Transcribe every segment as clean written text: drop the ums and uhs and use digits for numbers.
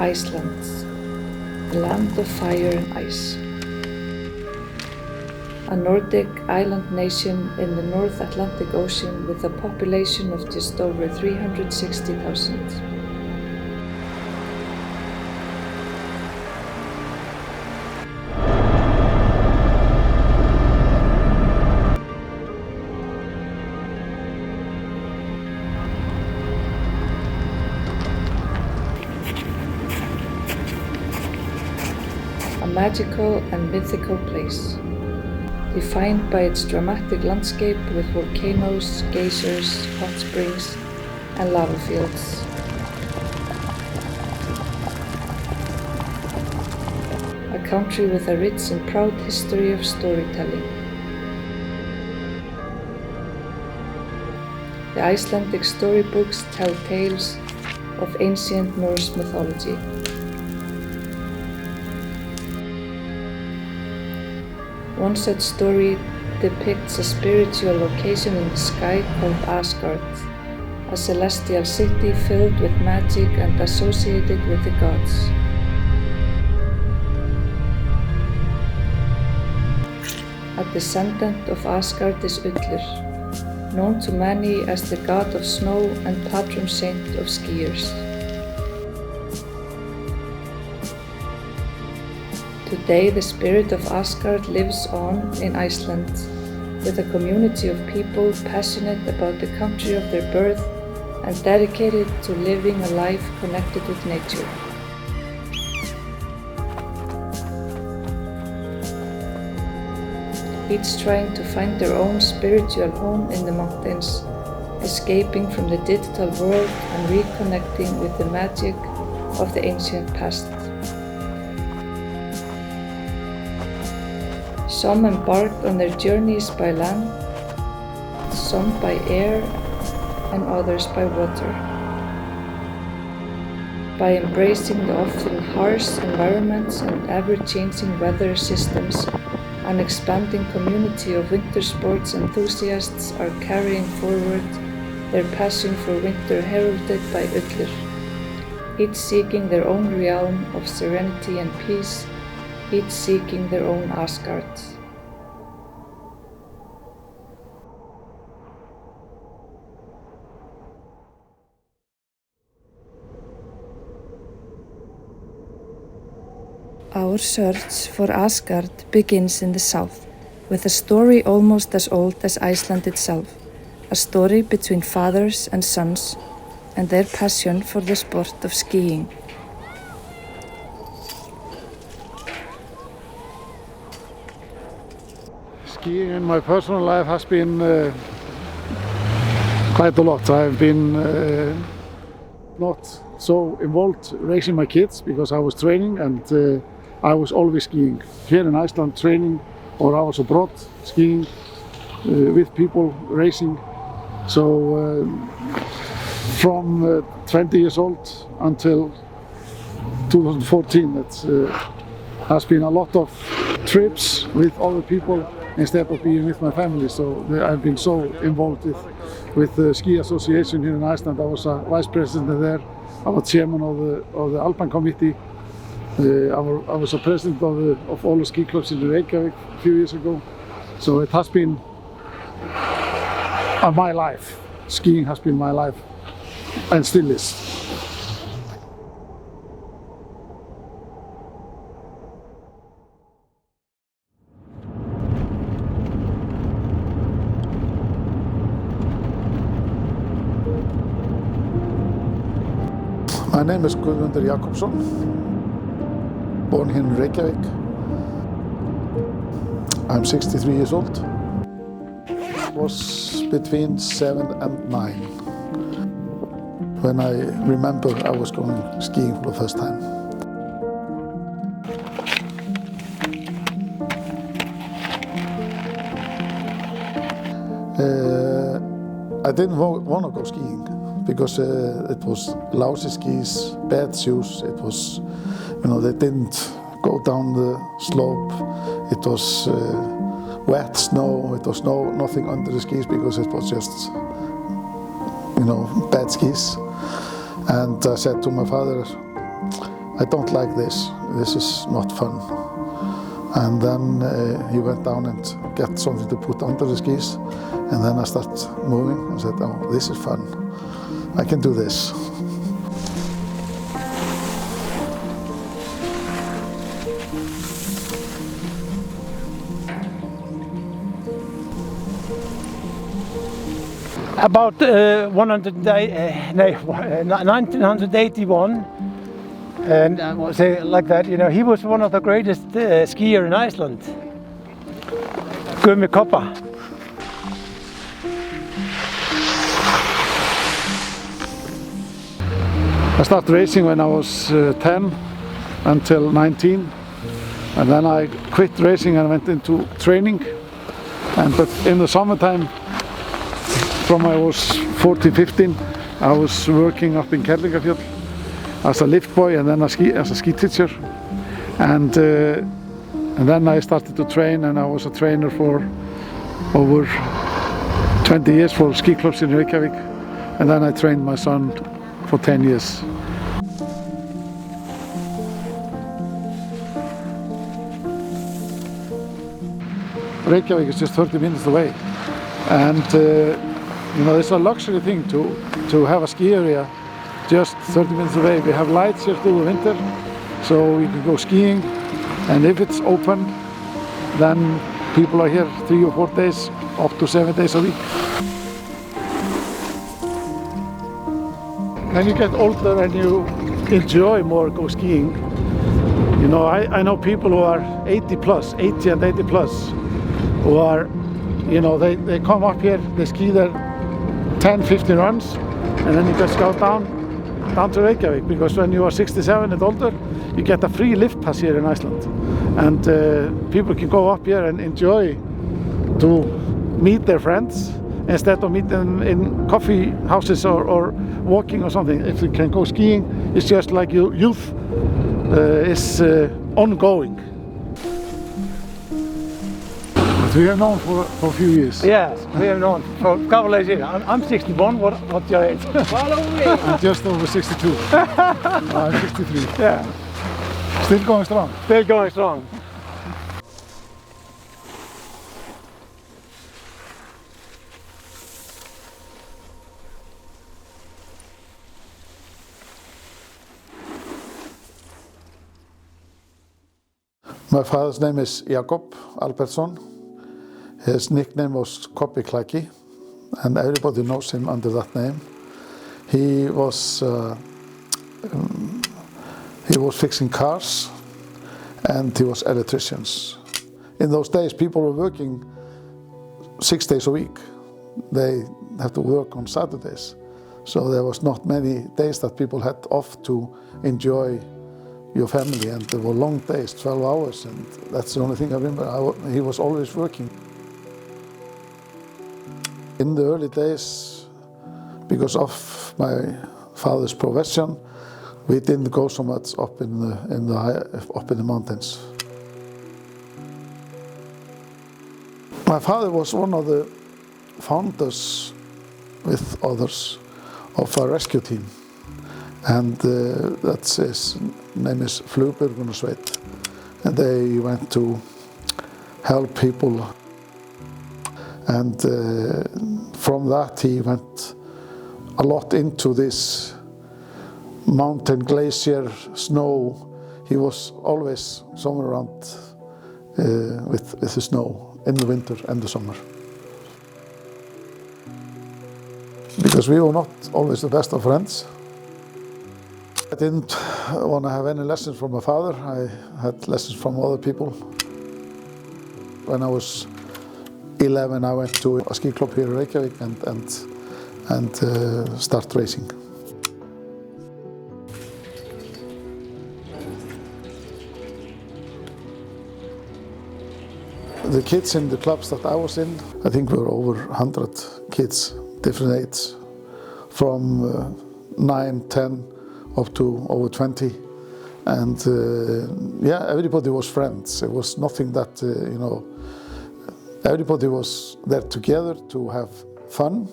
Iceland, the land of fire and ice. A Nordic island nation in the North Atlantic Ocean with a population of just over 360,000. A magical and mythical place, defined by its dramatic landscape with volcanoes, geysers, hot springs, and lava fields. A country with a rich and proud history of storytelling. The Icelandic storybooks tell tales of ancient Norse mythology. One such story depicts a spiritual location in the sky called Asgard, a celestial city filled with magic and associated with the gods. A descendant of Asgard is Ullur, known to many as the god of snow and patron saint of skiers. Today, the spirit of Asgard lives on in Iceland, with a community of people passionate about the country of their birth and dedicated to living a life connected with nature. Each trying to find their own spiritual home in the mountains, escaping from the digital world and reconnecting with the magic of the ancient past. Some embark on their journeys by land, some by air, and others by water. By embracing the often harsh environments and ever-changing weather systems, an expanding community of winter sports enthusiasts are carrying forward their passion for winter heralded by Ullur, each seeking their own realm of serenity and peace, each seeking their own Asgard. Our search for Asgard begins in the south, with a story almost as old as Iceland itself, a story between fathers and sons and their passion for the sport of skiing. Skiing in my personal life has been quite a lot. I've been not so involved raising my kids because I was training and I was always skiing. Here in Iceland training, or I was abroad skiing with people racing. So from 20 years old until 2014 it has been a lot of trips with other people instead of being with my family. So I've been so involved with the ski association here in Iceland. I was a vice president there. I was chairman of the Alban committee. I was a president of all the ski clubs in Reykjavík a few years ago. So it has been my life. Skiing has been my life and still is. My name is Guðmundur Jakobsson. Born here in Reykjavík. I'm 63 years old. I was between 7 and 9 when I remember I was going skiing for the first time. I didn't want to go skiing because it was lousy skis, bad shoes. It was, they didn't go down the slope. It was wet snow. It was nothing under the skis because it was just, bad skis. And I said to my father, I don't like this. This is not fun. And then he went down and got something to put under the skis. And then I started moving and said, oh, this is fun. I can do this. About 1981, and I will say like that, you know, he was one of the greatest skier in Iceland. Gumi Koppa. I started racing when I was 10 until 19, and then I quit racing and went into training. But in the summertime, from I was 14, 15, I was working up in Heliskiing as a lift boy and then as a ski teacher. And then I started to train, and I was a trainer for over 20 years for ski clubs in Reykjavík. And then I trained my son for 10 years. Reykjavík is just 30 minutes away. And you know, it's a luxury thing to have a ski area just 30 minutes away. We have lights here through the winter, so we can go skiing. And if it's open, then people are here 3 or 4 days, up to 7 days a week. When you get older and you enjoy more go skiing, you know, I know people who are 80 and 80 plus, who are, you know, they come up here, they ski their 10, 15 runs, and then you just go down to Reykjavík, because when you are 67 and older, you get a free lift pass here in Iceland. And people can go up here and enjoy to meet their friends instead of meeting them in coffee houses or walking or something. If you can go skiing, it's just like your youth is ongoing. We have known for a few years. Yes, we have known for a couple of years. I'm 61, what's your age? Follow me! I'm just over 62. I'm 63. Yeah. Still going strong. Still going strong. My father's name is Jakob Albertsson. His nickname was Kobbi Klaki, and everybody knows him under that name. He was fixing cars, and he was electricians. In those days, people were working 6 days a week. They have to work on Saturdays, so there was not many days that people had off to enjoy your family, and there were long days, 12 hours, and that's the only thing I remember. He was always working. In the early days, because of my father's profession, we didn't go so much up in the mountains. My father was one of the founders, with others, of a rescue team, and that's his name is Flugbjörgunarsveit, and they went to help people. And from that he went a lot into this mountain, glacier, snow. He was always somewhere around with the snow in the winter and the summer. Because we were not always the best of friends. I didn't want to have any lessons from my father. I had lessons from other people. When I was 11, I went to a ski club here in Reykjavík and start racing. The kids in the clubs that I was in, I think we were over 100 kids, different ages, from 9, 10 up to over 20. And yeah, everybody was friends. It was nothing that, you know, everybody was there together to have fun.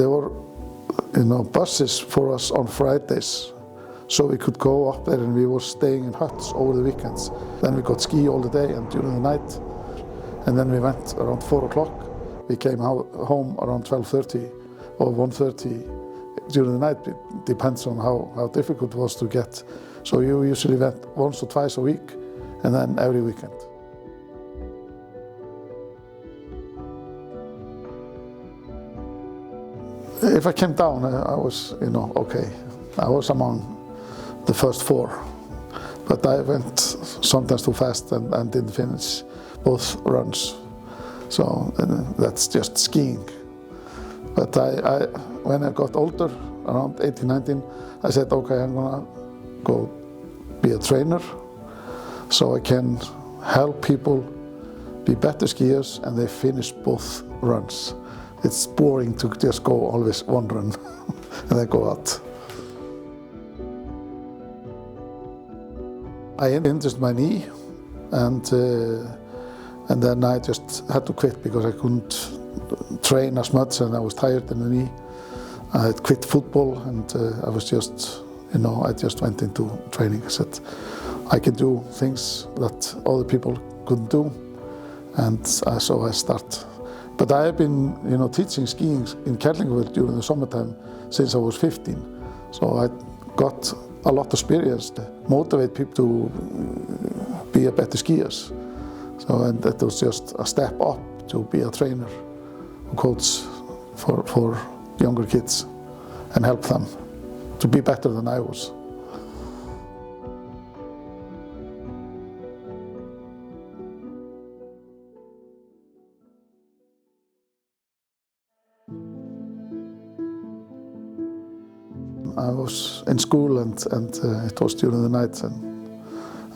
there were, buses for us on Fridays, so we could go up there, and we were staying in huts over the weekends. Then we got ski all the day and during the night, and then we went around 4 o'clock. We came home around 12:30 or 1:30 during the night. It depends on how difficult it was to get. So you usually went once or twice a week, and then every weekend. If I came down, I was, okay. I was among the first 4, but I went sometimes too fast and didn't finish both runs. So that's just skiing. But when I got older, around 18, 19, I said, okay, I'm gonna go be a trainer so I can help people be better skiers and they finish both runs. It's boring to just go always one run and then go out. I injured my knee, and then I just had to quit because I couldn't train as much and I was tired in the knee. I had quit football, and I was just, I just went into training. I said, I can do things that other people couldn't do, and so I start. But I have been, teaching skiing in Kerlingarfjörður during the summertime since I was 15. So I got a lot of experience to motivate people to be a better skiers. So, and that was just a step up to be a trainer, a coach for younger kids and help them to be better than I was. I was in school and it was during the night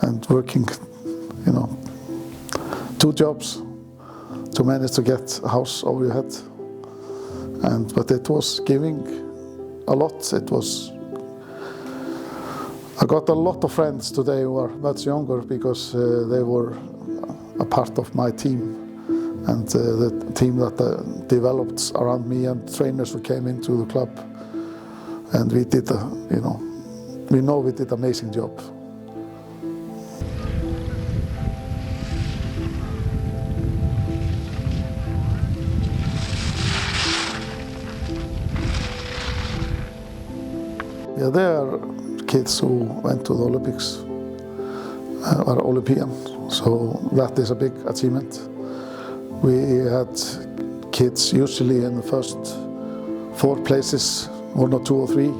and working, 2 jobs to manage to get a house over your head. But it was giving a lot. I got a lot of friends today who are much younger because they were a part of my team and the team that developed around me and trainers who came into the club. And we did, we know we did an amazing job. Yeah, there are kids who went to the Olympics, are Olympian, so that is a big achievement. We had kids usually in the first 4 places, 1 or 2 or 3,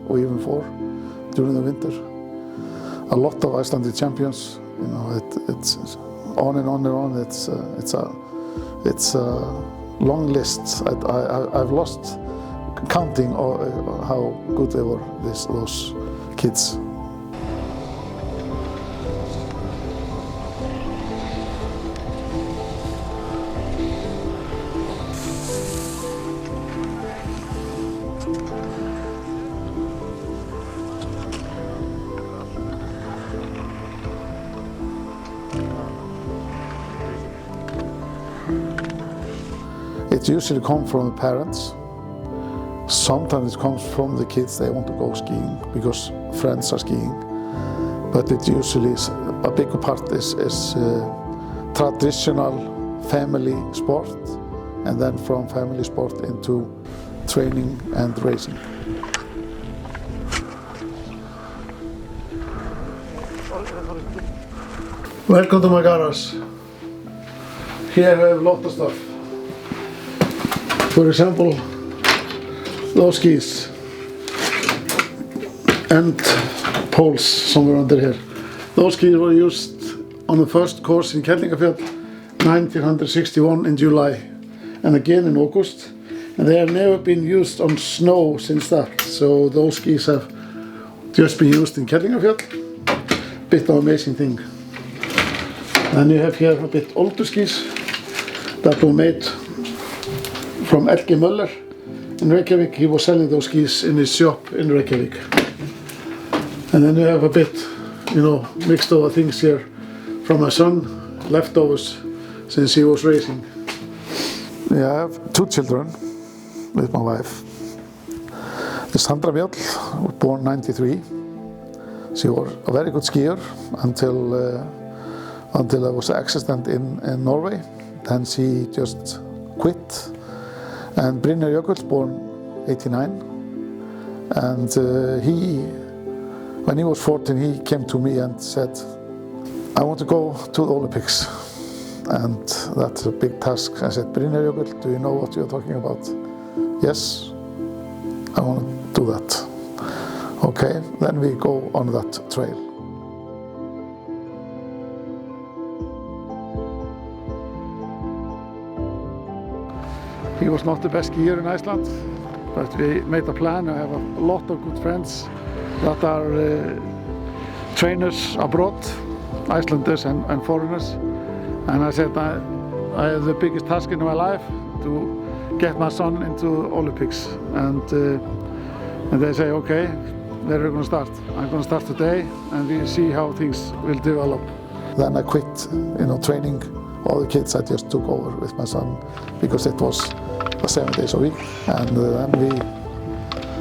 or even 4 during the winter. A lot of Icelandic champions, it's on and on and on. It's a long list. I've lost counting how good they were, those kids. It usually comes from the parents. Sometimes it comes from the kids, they want to go skiing because friends are skiing. But it usually is, a bigger part is traditional family sport, and then from family sport into training and racing. Welcome to my garage. Here I have a lot of stuff. For example, those skis and poles somewhere under here. Those skis were used on the first course in Kerlingarfjörð 1961 in July and again in August, and they have never been used on snow since that. So those skis have just been used in Kerlingarfjörð. Bit of amazing thing. And you have here a bit older skis that were made from Elke Möller in Reykjavík. He was selling those skis in his shop in Reykjavík. And then you have a bit, mixed over things here from my son, leftovers since he was racing. Yeah, I have 2 children with my wife. Sandra Mjöll was born 93. She was a very good skier until there was an accident in Norway. Then she just quit. And Brynjar Jökull born 89. And when he was 14, he came to me and said, I want to go to the Olympics. And that's a big task. I said, Brynjar Jökull, do you know what you're talking about? Yes, I want to do that. Okay, then we go on that trail. He was not the best skier in Iceland, but we made a plan. I have a lot of good friends that are trainers abroad, Icelanders and foreigners. And I said, I have the biggest task in my life to get my son into Olympics. And they say, okay, where are you going to start? I'm going to start today, and we see how things will develop. Then I quit, training all the kids. I just took over with my son because it was 7 days a week. And then we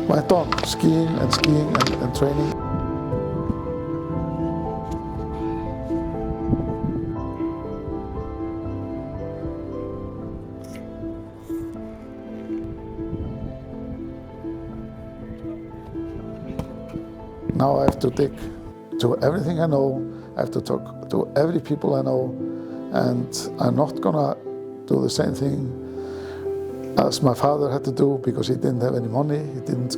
went on skiing and training. Now I have to dig to everything I know. I have to talk to every people I know, and I'm not gonna do the same thing as my father had to do because he didn't have any money. He didn't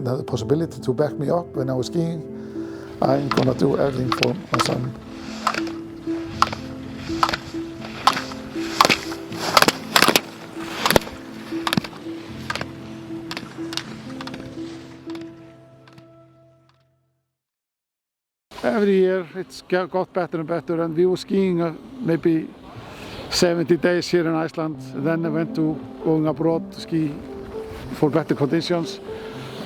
have the possibility to back me up when I was skiing. I'm gonna do everything for my son. Every year it's got better and better, and we were skiing maybe 70 days here in Iceland. Then I went to going abroad to ski for better conditions.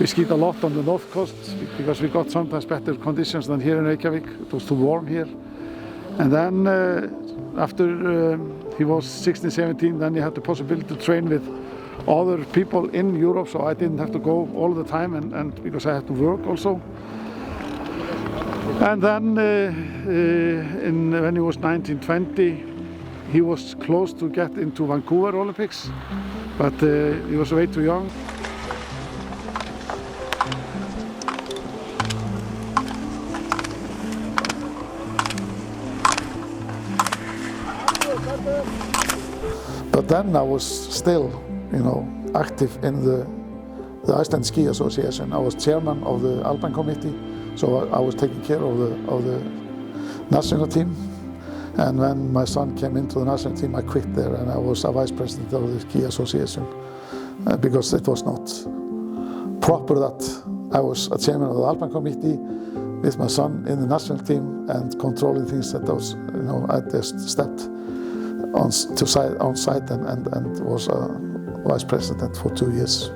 We skied a lot on the north coast because we got sometimes better conditions than here in Reykjavík. It was too warm here. And then after he was 16, 17, then he had the possibility to train with other people in Europe, so I didn't have to go all the time, and because I had to work also. And then when he was 19, 20, he was close to get into Vancouver Olympics, but he was way too young. But then I was still, active in the Icelandic Ski Association. I was chairman of the Alpine Committee. So I was taking care of the national team, and when my son came into the national team, I quit there, and I was a vice president of the Ski Association because it was not proper that I was a chairman of the Alpine Committee with my son in the national team and controlling things that was, I just stepped on site and was a vice president for 2 years,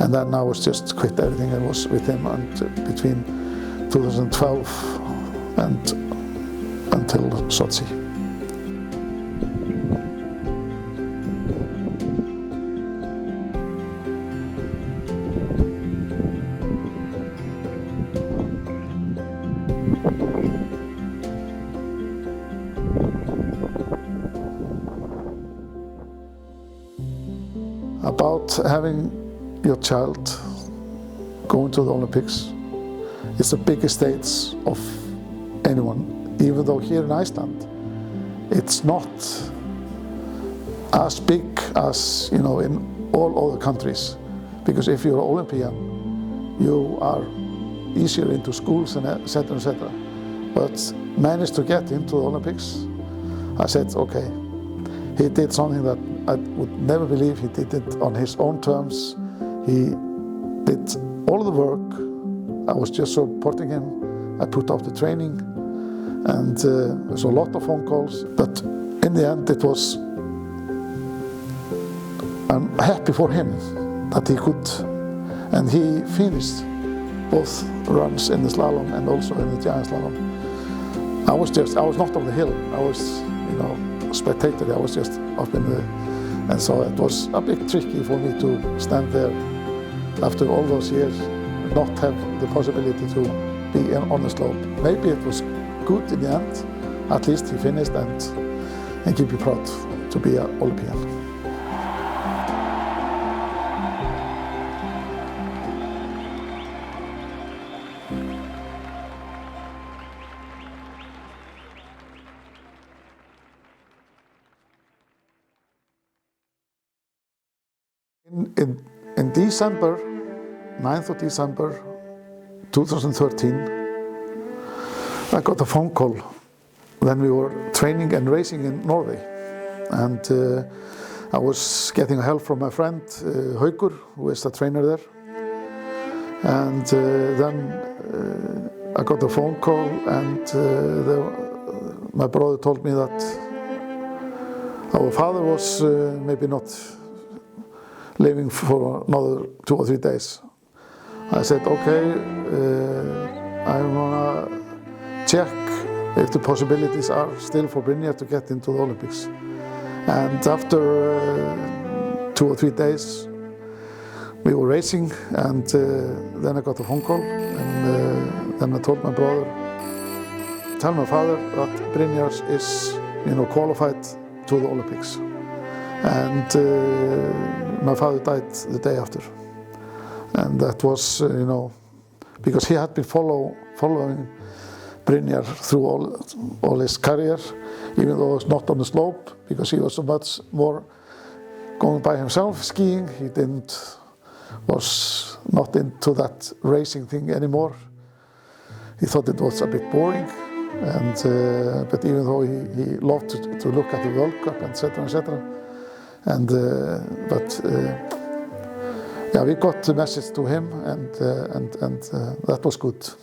and then I was just quit everything and was with him between 2012 and until Sochi. About having your child going to the Olympics. It's the biggest stage of anyone, even though here in Iceland it's not as big as in all other countries, because if you're an Olympian you are easier into schools and etc. But managed to get into the Olympics, I said okay, he did something that I would never believe. He did it on his own terms. He did all the work. I was just supporting him. I put up the training, and there's a lot of phone calls. But in the end, I'm happy for him that he could, and he finished both runs in the slalom and also in the giant slalom. I was not on the hill. I was, a spectator. I was just up in the, and so it was a bit tricky for me to stand there after all those years, not have the possibility to be on the slope. Maybe it was good in the end. At least he finished and keep you proud to be an Olympian. In December, 9th of December 2013, I got a phone call when we were training and racing in Norway. And I was getting help from my friend Haukur, who is the trainer there. And then I got a phone call and my brother told me that our father was maybe not living for another 2 or 3 days. I said, okay, I'm gonna check if the possibilities are still for Brynjar to get into the Olympics. And after 2 or 3 days, we were racing, and then I got a phone call, and then I told my brother, tell my father that Brynjar is, qualified to the Olympics. And my father died the day after. And that was, because he had been following Brynjar through all his career, even though he was not on the slope, because he was so much more going by himself skiing. He was not into that racing thing anymore. He thought it was a bit boring, and but even though he loved to look at the World Cup, etc., etc. And yeah, we got the message to him, and that was good.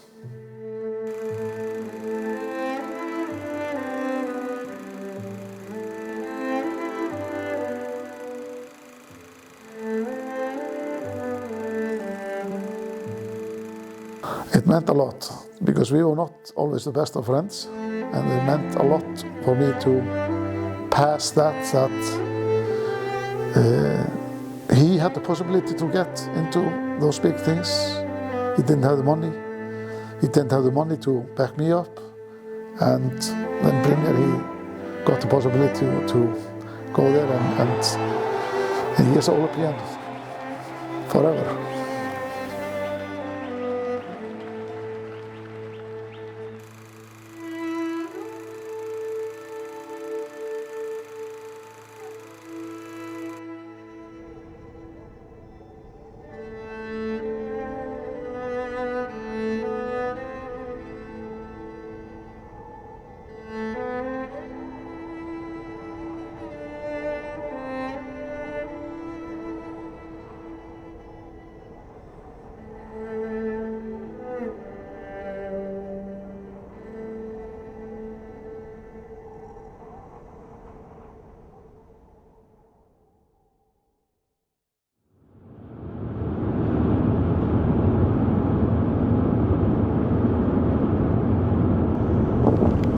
It meant a lot, because we were not always the best of friends, and it meant a lot for me to pass that he had the possibility to get into those big things. He didn't have the money. He didn't have the money to back me up, and then Brynjar, he got the possibility to go there, and he is an Olympian forever.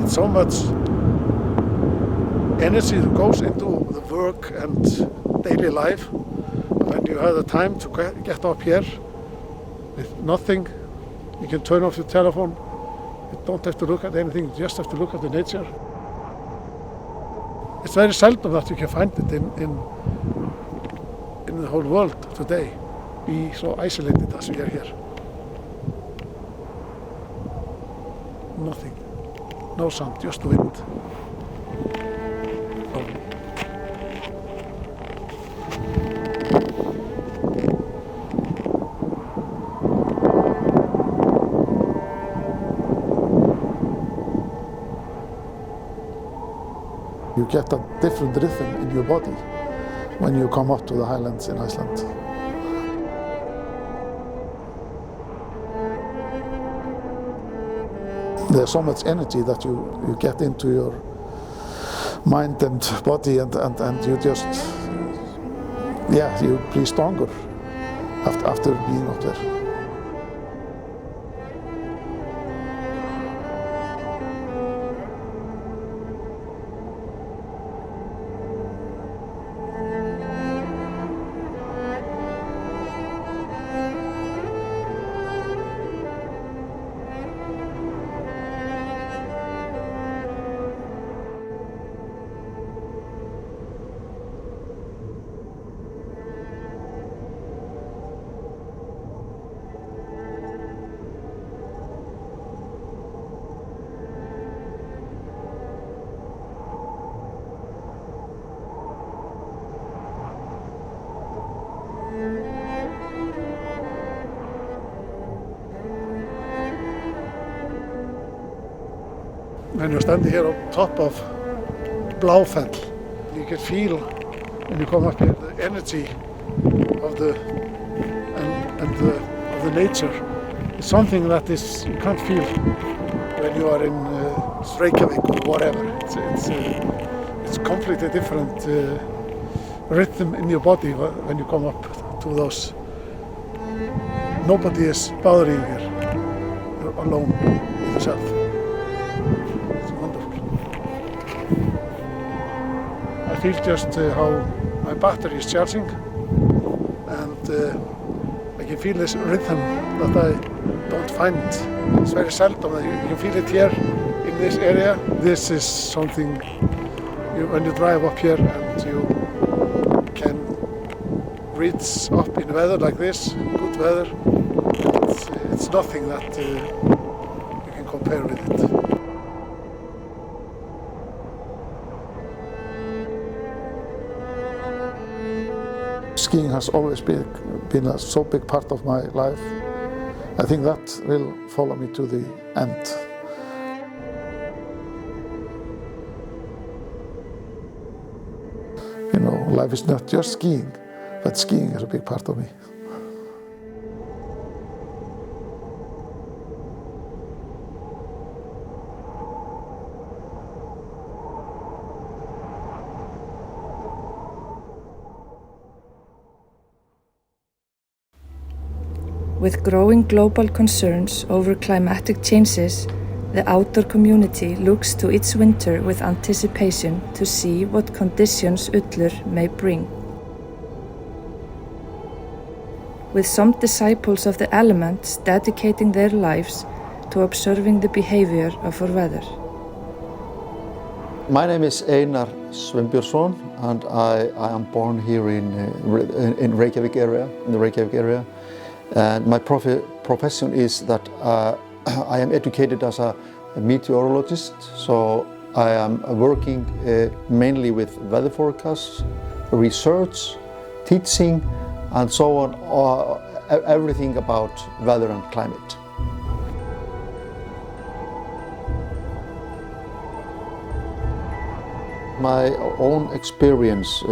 So much energy that goes into the work and daily life. When you have the time to get up here with nothing, you can turn off your telephone. You don't have to look at anything, you just have to look at the nature. It's very seldom that you can find it in the whole world today. Be so isolated as we are here. Nothing. No sound, just wind. You get a different rhythm in your body when you come up to the highlands in Iceland. There's so much energy that you get into your mind and body, and you just, yeah, you be stronger after being up there. when you're standing here on top of Bláfell, you can feel when you come up here the energy of the of the nature. It's something that is you can't feel when you are in Reykjavík or whatever. It's completely different rhythm in your body when you come up to those. Nobody is bothering you. You're alone with yourself. It's wonderful. I feel just how my battery is charging, and I can feel this rhythm that I don't find. It's very seldom that you can feel it here in this area. This is something when you drive up here and you can reach up in weather like this, good weather. It's nothing that you can compare with it. Skiing has always been a so big part of my life. I think that will follow me to the end. You know, life is not just skiing, but skiing is a big part of me. With growing global concerns over climatic changes, the outdoor community looks to each winter with anticipation to see what conditions Ullur may bring. With some disciples of the elements dedicating their lives to observing the behavior of our weather. My name is Einar Sveinbjörnsson, and I am born here in Reykjavík area, in the Reykjavík area. And my profession is that I am educated as a meteorologist, so I am working mainly with weather forecasts, research, teaching, and so on, everything about weather and climate. My own experience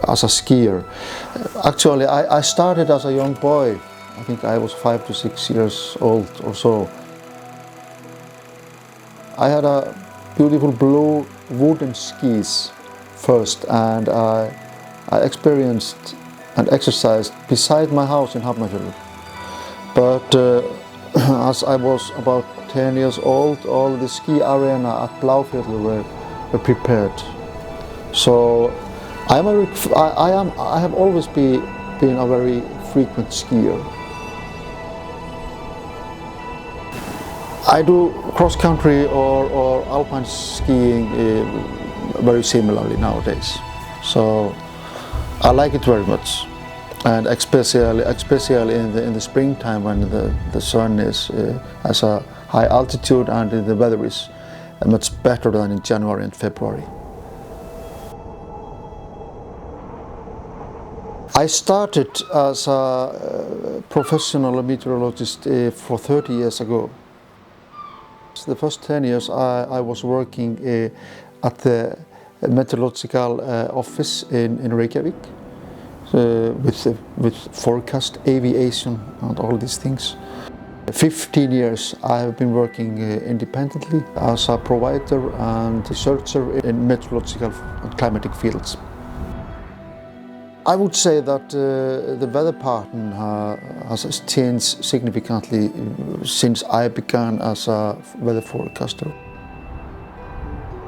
as a skier. Actually, I started as a young boy. I think I was 5 to 6 years old or so. I had a beautiful blue wooden skis first, and I experienced and exercised beside my house in Hafnarfjörður. But as I was about 10 years old, all the ski arena at Bláfjörður were prepared. So I have always been a very frequent skier. I do cross-country or alpine skiing very similarly nowadays. So I like it very much, and especially in the springtime when the sun is at a high altitude and the weather is much better than in January and February. I started as a professional meteorologist for 30 years ago. The first 10 years I was working at the meteorological office in Reykjavík with forecast, aviation and all these things. 15 years I have been working independently as a provider and researcher in meteorological and climatic fields. I would say that the weather pattern has changed significantly since I began as a weather forecaster.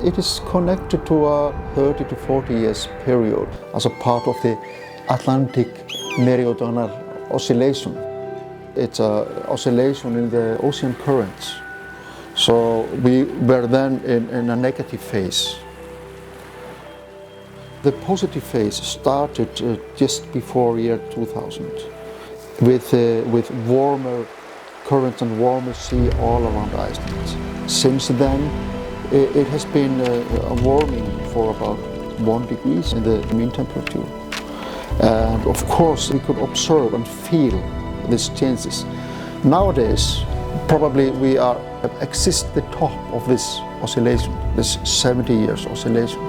It is connected to a 30 to 40 years period as a part of the Atlantic meridional oscillation. It's an oscillation in the ocean currents. So we were then in a negative phase. The positive phase started just before year 2000 with warmer currents and warmer sea all around Iceland. Since then it has been a warming for about 1 degree in the mean temperature. And of course we could observe and feel these changes. Nowadays probably we are exist the top of this oscillation, this 70 years oscillation.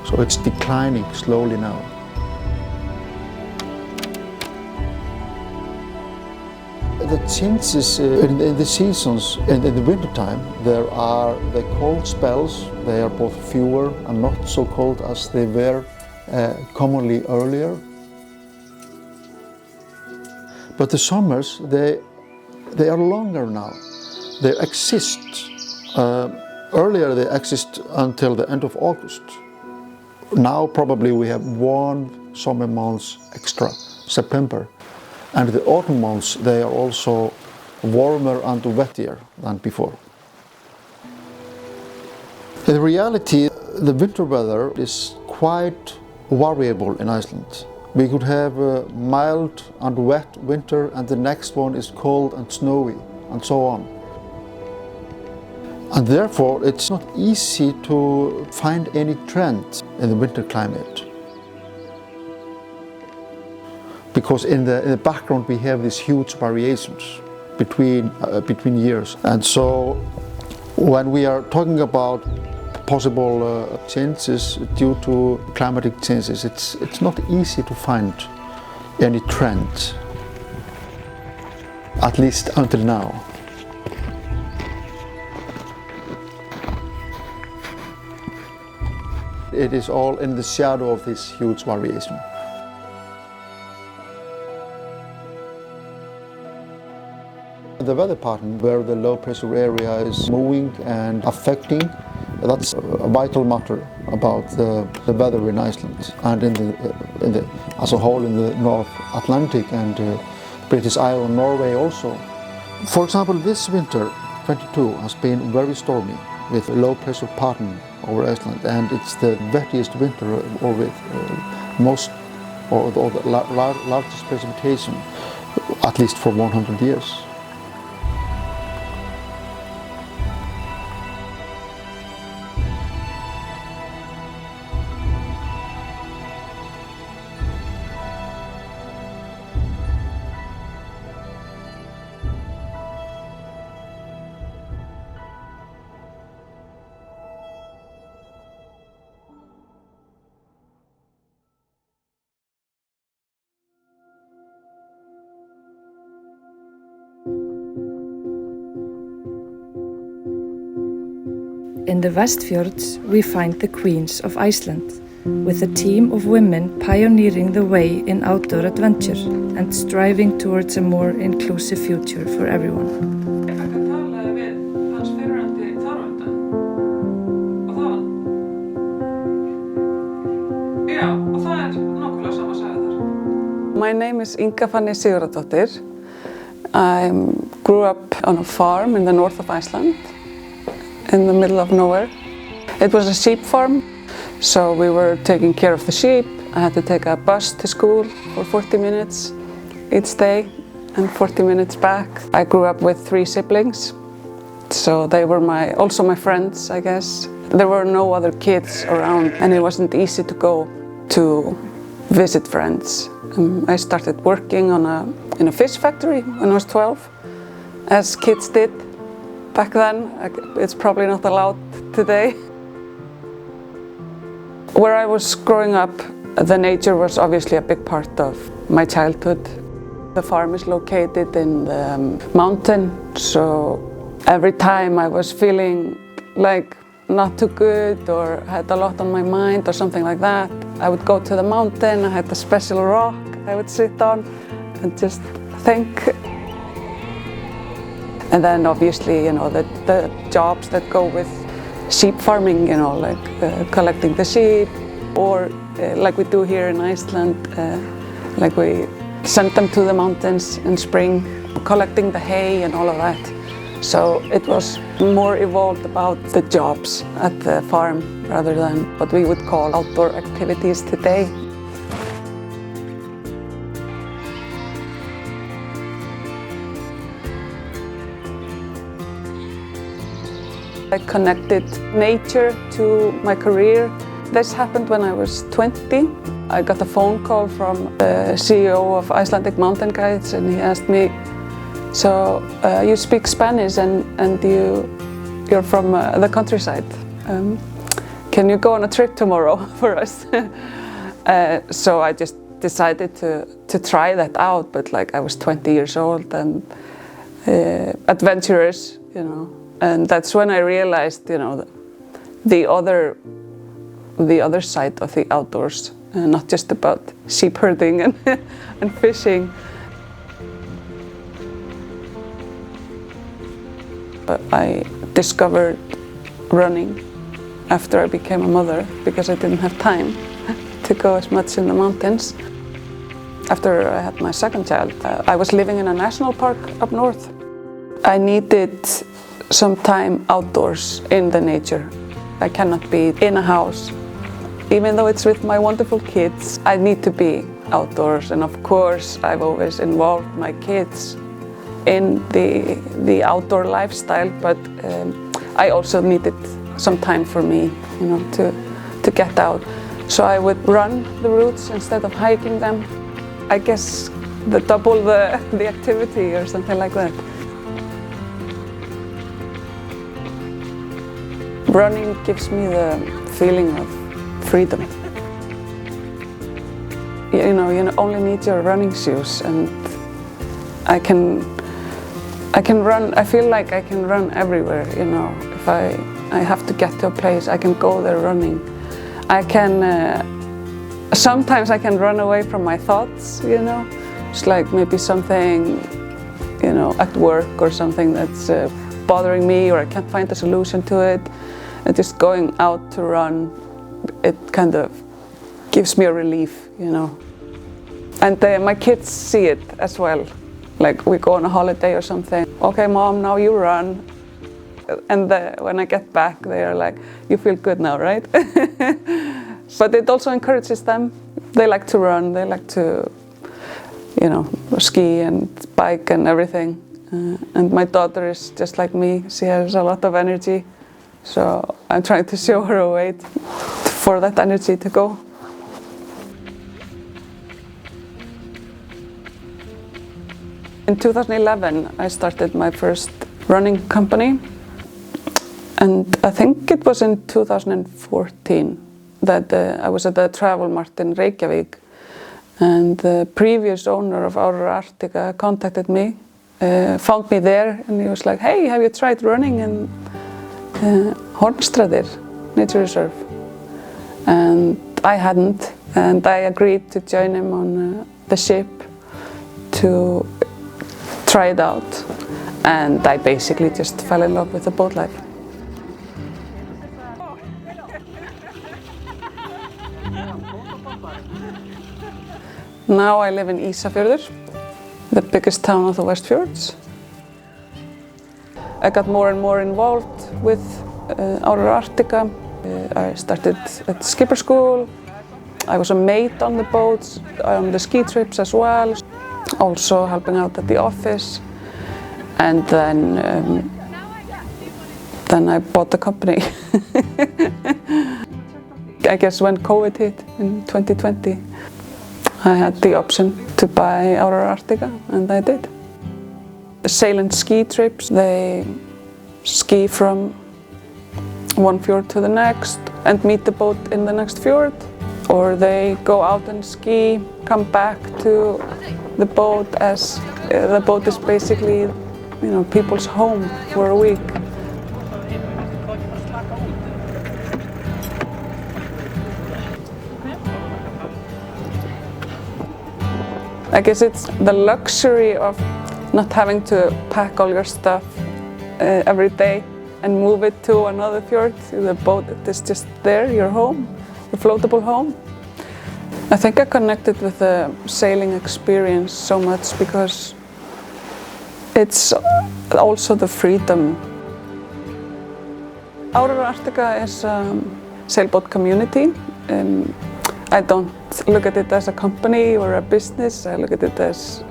So it's declining slowly now. The changes in the seasons, in the wintertime, there are the cold spells. They are both fewer and not so cold as they were commonly earlier. But the summers, they are longer now. They exist. Earlier they exist until the end of August. Now probably we have one summer month extra, September. And the autumn months, they are also warmer and wettier than before. In reality, the winter weather is quite variable in Iceland. We could have a mild and wet winter, and the next one is cold and snowy, and so on. And therefore, it's not easy to find any trend in the winter climate. Because in the background we have these huge variations between years. And so when we are talking about possible changes due to climatic changes, it's not easy to find any trend, at least until now. It is all in the shadow of this huge variation. The weather pattern where the low pressure area is moving and affecting, that's a vital matter about the weather in Iceland and as a whole in the North Atlantic and British Isles, Norway also. For example, this winter 22 has been very stormy with a low pressure pattern over Iceland, and it's the wettiest winter or with the largest precipitation, at least for 100 years. In the Westfjords, we find the Queens of Iceland, with a team of women pioneering the way in outdoor adventure and striving towards a more inclusive future for everyone. My name is Inga Sigurðardóttir. I grew up on a farm in the north of Iceland, in the middle of nowhere. It was a sheep farm, so we were taking care of the sheep. I had to take a bus to school for 40 minutes each day and 40 minutes back. I grew up with 3 siblings, so they were also my friends, I guess. There were no other kids around, and it wasn't easy to go to visit friends. I started working in a fish factory when I was 12, as kids did. Back then, it's probably not allowed today. Where I was growing up, the nature was obviously a big part of my childhood. The farm is located in the mountain, so every time I was feeling like not too good or had a lot on my mind or something like that, I would go to the mountain. I had a special rock I would sit on and just think. And then obviously, the jobs that go with sheep farming, like collecting the sheep, or like we do here in Iceland, like we send them to the mountains in spring, collecting the hay and all of that. So it was more evolved about the jobs at the farm rather than what we would call outdoor activities today. I connected nature to my career. This happened when I was 20. I got a phone call from the CEO of Icelandic mountain guides, and he asked me, so you speak Spanish and you you're from the countryside. Can you go on a trip tomorrow for us? So I just decided to try that out, but like I was 20 years old and adventurous, you know, and that's when I realized, you know, the other side of the outdoors, not just about sheep herding and fishing. But I discovered running after I became a mother because I didn't have time to go as much in the mountains. After I had my second child, I was living in a national park up north. I needed some time outdoors in the nature. I cannot be in a house. Even though it's with my wonderful kids, I need to be outdoors. And of course, I've always involved my kids in the outdoor lifestyle, but I also needed some time for me, you know, to get out. So I would run the routes instead of hiking them. I guess double the activity or something like that. Running gives me the feeling of freedom. You know, you only need your running shoes, and I can run. I feel like I can run everywhere. You know, if I have to get to a place, I can go there running. I can. Sometimes I can run away from my thoughts. You know, it's like maybe something, you know, at work or something that's bothering me, or I can't find a solution to it. And just going out to run, it kind of gives me a relief, you know. And my kids see it as well. Like we go on a holiday or something. Okay, Mom, now you run. And when I get back, they are like, you feel good now, right? But it also encourages them. They like to run, they like to, you know, ski and bike and everything. And my daughter is just like me. She has a lot of energy. So I'm trying to show her a way for that energy to go. In 2011, I started my first running company. And I think it was in 2014 that I was at the Travel Mart in Reykjavík. And the previous owner of Aurora Arctica contacted me, found me there, and he was like, hey, have you tried running in Holmlands Nature Reserve? And I hadn't, and I agreed to join him on the ship to try it out. And I basically just fell in love with the boat life. Now I live in Ísafjörður, the biggest town of the West Fjords. I got more and more involved with Aurora Arctica. I started at skipper school. I was a mate on the boats, on the ski trips as well. Also helping out at the office. And then I bought the company. I guess when COVID hit in 2020, I had the option to buy Aurora Arctica, and I did. The sail and ski trips, they ski from one fjord to the next and meet the boat in the next fjord. Or they go out and ski, come back to the boat as the boat is basically, you know, people's home for a week. I guess it's the luxury of not having to pack all your stuff every day and move it to another fjord. The boat is just there, your home, the floatable home. I think I connected with the sailing experience so much because it's also the freedom. Aurora Arctica is a sailboat community. I don't look at it as a company or a business. I look at it as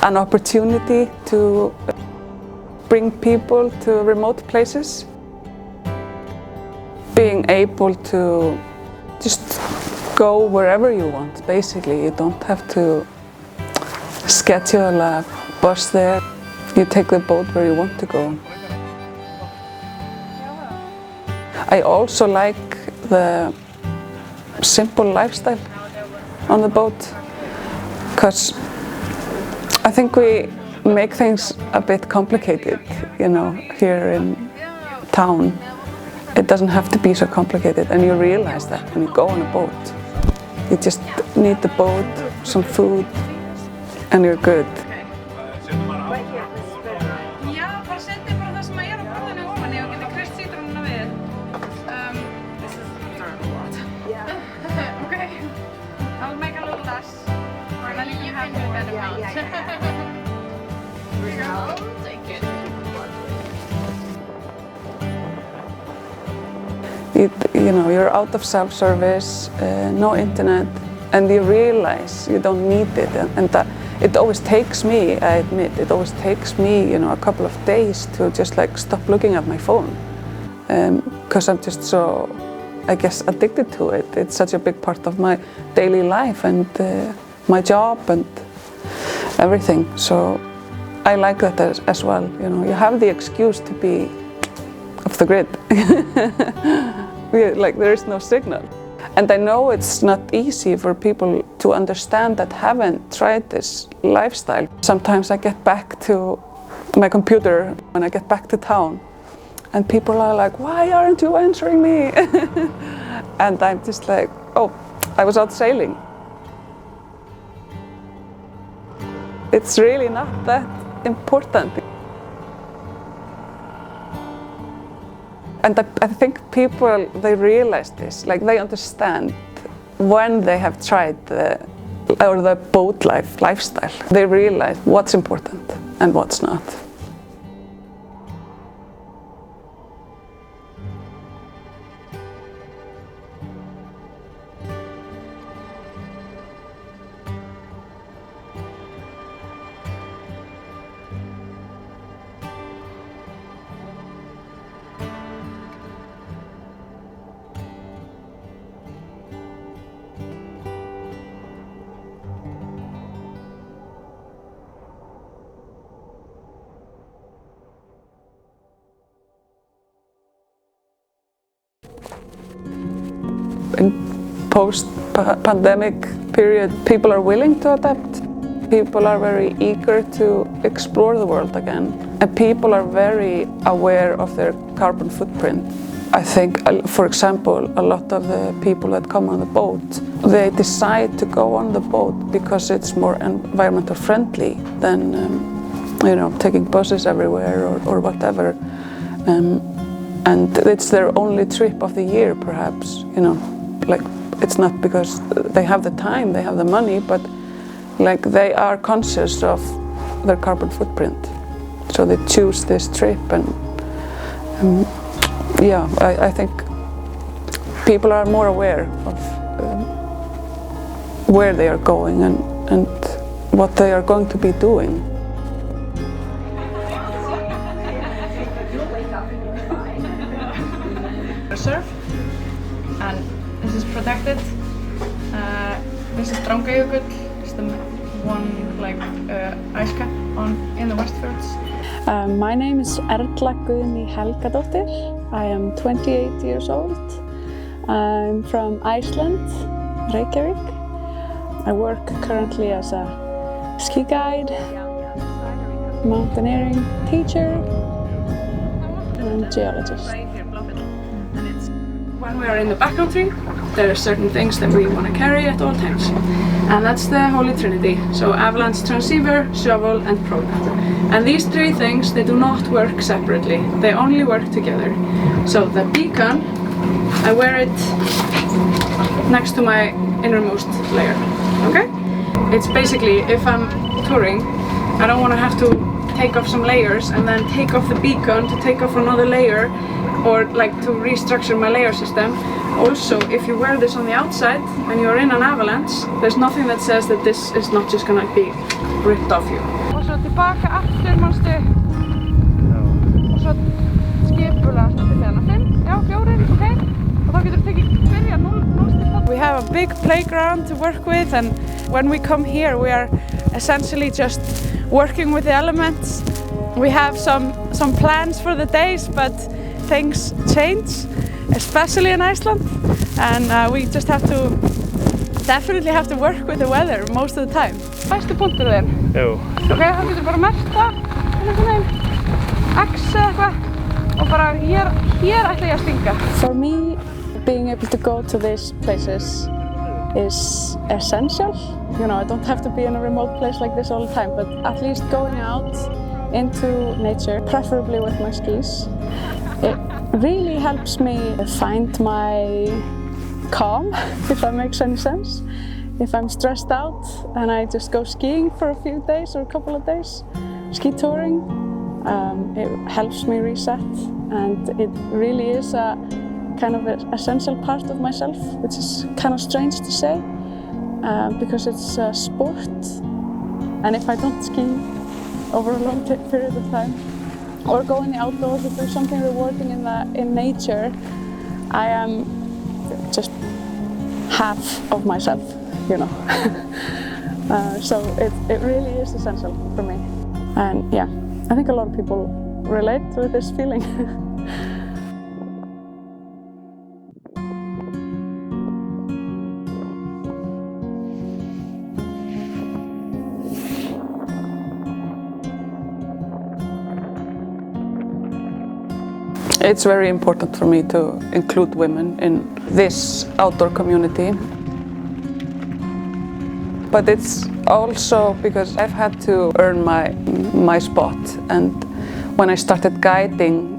an opportunity to bring people to remote places. Being able to just go wherever you want, basically. You don't have to schedule a bus there. You take the boat where you want to go. I also like the simple lifestyle on the boat, because I think we make things a bit complicated, you know, here in town. It doesn't have to be so complicated, and you realize that when you go on a boat. You just need the boat, some food, and you're good. Já, bara setja bara það sem að á borðinu ofan og geta kryst sítrónuna við. This is a lot. Yeah. Okay. I'll make a little less. And then you can have it at a pound. Here you go. Take it. You know, you're out of self-service, no internet, and you realize you don't need it. And that it always takes me, I admit, it always takes me, you know, a couple of days to just like stop looking at my phone, because I'm just so, I guess, addicted to it. It's such a big part of my daily life and my job and everything. So I like that as well. You know, you have the excuse to be off the grid. Like there is no signal. And I know it's not easy for people to understand that haven't tried this lifestyle. Sometimes I get back to my computer when I get back to town and people are like, why aren't you answering me? And I'm just like, oh, I was out sailing. It's really not that important. And I think people, they realize this, like they understand when they have tried the boat lifestyle. They realize what's important and what's not. In post-pandemic period, people are willing to adapt. People are very eager to explore the world again. And people are very aware of their carbon footprint. I think, for example, a lot of the people that come on the boat, they decide to go on the boat because it's more environmental friendly than you know, taking buses everywhere or whatever. And it's their only trip of the year, perhaps, you know. Like, it's not because they have the time, they have the money, but like they are conscious of their carbon footprint. So they choose this trip and yeah, I think people are more aware of where they are going and what they are going to be doing. Surf, and this is protected. This is Drangajökull. It's the one like ice cap in the Westfjords. My name is Erla Guðný Helgadóttir. I am 28 years old. I'm from Iceland, Reykjavík. I work currently as a ski guide, mountaineering teacher, and geologist. When we are in the backcountry, there are certain things that we want to carry at all times. And that's the Holy Trinity. So avalanche transceiver, shovel and probe. And these three things, they do not work separately. They only work together. So the beacon, I wear it next to my innermost layer. Okay? It's basically, if I'm touring, I don't want to have to take off some layers and then take off the beacon to take off another layer, or like to restructure my layer system. Also, if you wear this on the outside and you're in an avalanche, there's nothing that says that this is not just gonna be ripped off you. Og svo tilbaka aftur, manstu? Og svo skipulega til hliðina. 5, já, 4, ok? Og þá getur þú tekið byrja 0 We have a big playground to work with, and when we come here we are essentially just working with the elements. We have some plans for the days, but things change. especially in Iceland, and we just definitely have to work with the weather most of the time. Besti punktur þinn? Jú. Ok, þá getur bara merkta einhvern veginn X eða eitthvað og bara hér ætla ég að stinga. For me, being able to go to these places is essential. You know, I don't have to be in a remote place like this all the time, but at least going out into nature, preferably with my skis, it really helps me find my calm, if that makes any sense. If I'm stressed out and I just go skiing for a few days or a couple of days, ski touring, it helps me reset, and it really is a kind of an essential part of myself, which is kind of strange to say, because it's a sport, and if I don't ski over a long period of time or go in the outdoors or do something rewarding in nature, I am just half of myself, you know. So it really is essential for me, and yeah, I think a lot of people relate with this feeling. It's very important for me to include women in this outdoor community. But it's also because I've had to earn my spot, and when I started guiding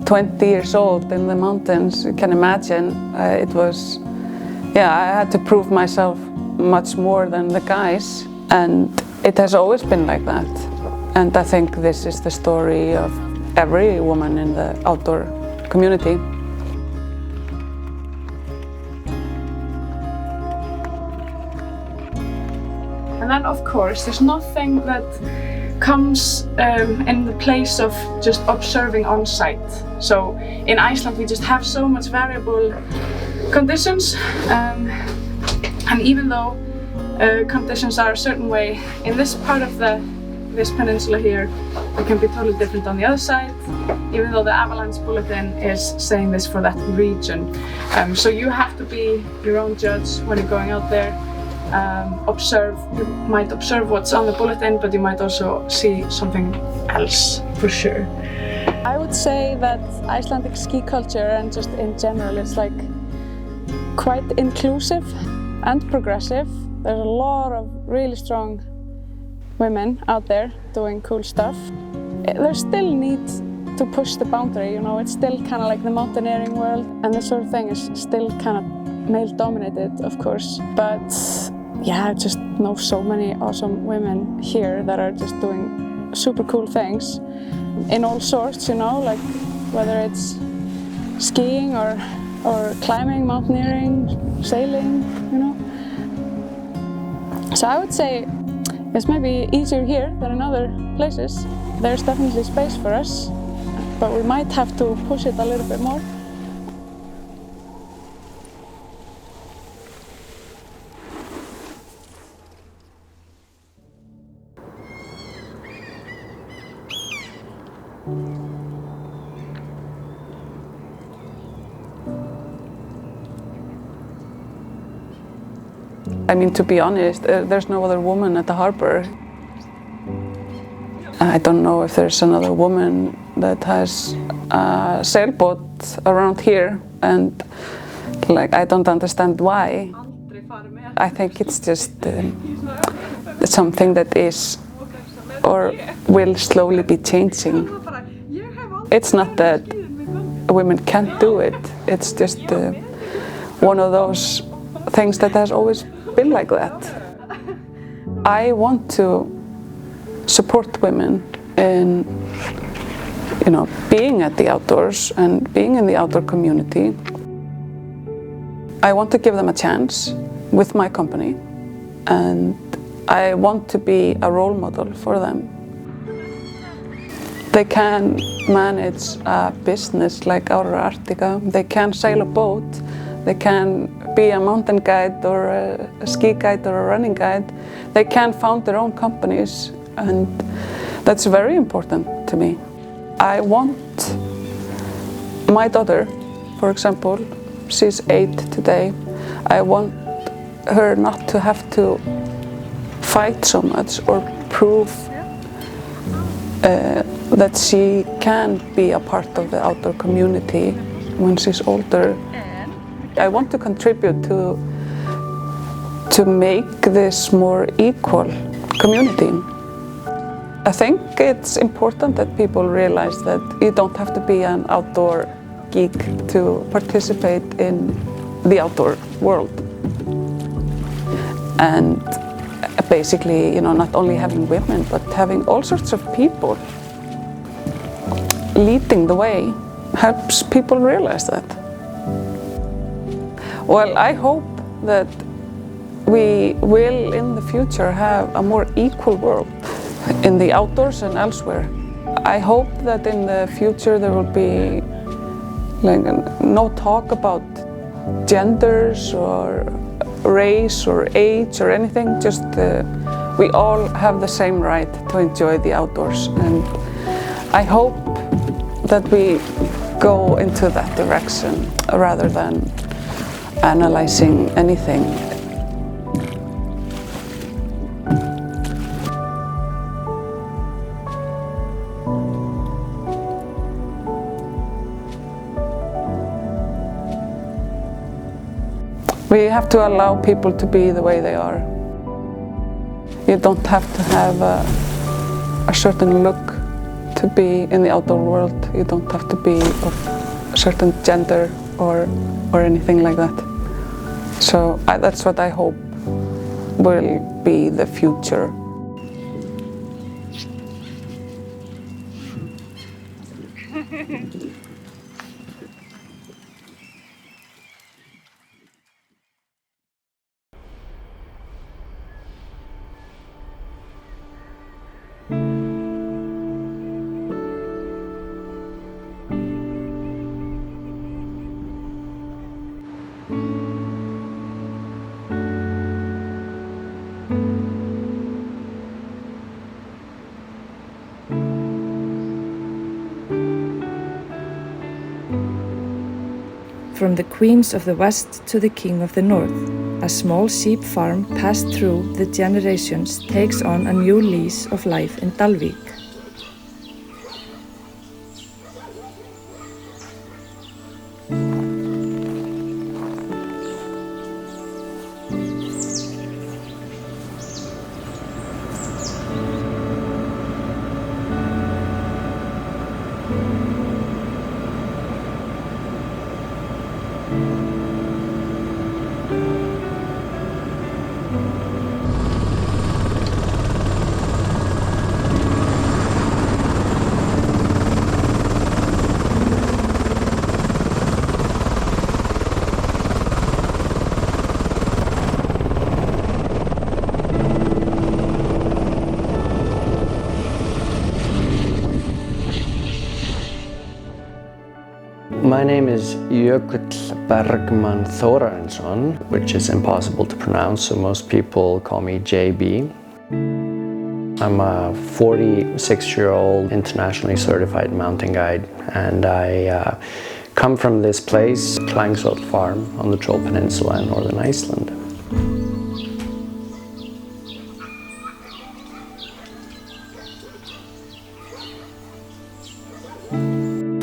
20 years old in the mountains, you can imagine it was, yeah, I had to prove myself much more than the guys, and it has always been like that. And I think this is the story of every woman in the outdoor community. And then of course there's nothing that comes in the place of just observing on site. So in Iceland we just have so much variable conditions, and even though conditions are a certain way in this part of this peninsula here, they can be totally different on the other side, even though the avalanche bulletin is saying this for that region. So you have to be your own judge when you're going out there. You might observe what's on the bulletin, but you might also see something else for sure. I would say that Icelandic ski culture, and just in general, is like quite inclusive and progressive. There's a lot of really strong women out there doing cool stuff. There's still need to push the boundary, you know, it's still kind of like the mountaineering world, and this sort of thing is still kind of male dominated, of course. But yeah, I just know so many awesome women here that are just doing super cool things in all sorts, you know, like whether it's skiing or climbing, mountaineering, sailing, you know. So I would say it's maybe easier here than in other places. There's definitely space for us, but we might have to push it a little bit more. I mean, to be honest, there's no other woman at the harbor. I don't know if there's another woman that has a sailboat around here, and like I don't understand why. I think it's just something that is or will slowly be changing. It's not that women can't do it, it's just one of those things that has always been like that. I want to support women in, you know, being at the outdoors and being in the outdoor community. I want to give them a chance with my company, and I want to be a role model for them. They can manage a business like Aurora Arctica, they can sail a boat, they can be a mountain guide or a ski guide or a running guide. They can found their own companies, and that's very important to me. I want my daughter for example, she's 8 today. I want her not to have to fight so much or prove that she can be a part of the outdoor community when she's older. I want to contribute to make this more equal community. I think it's important that people realize that you don't have to be an outdoor geek to participate in the outdoor world. And basically, you know, not only having women, but having all sorts of people leading the way helps people realize that. Well, I hope that we will in the future have a more equal world in the outdoors and elsewhere. I hope that in the future there will be like no talk about genders or race or age or anything, just we all have the same right to enjoy the outdoors, and I hope that we go into that direction rather than analyzing anything. We have to allow people to be the way they are. You don't have to have a certain look to be in the outdoor world. You don't have to be of a certain gender or anything like that. So that's what I hope will be the future. From the queens of the west to the king of the north, a small sheep farm passed through the generations takes on a new lease of life in Dalvik. My name is Jökull Bergman Þórarinsson, which is impossible to pronounce, so most people call me JB. I'm a 46-year-old internationally certified mountain guide, and I come from this place, Klangsholt Farm, on the Troll Peninsula in northern Iceland.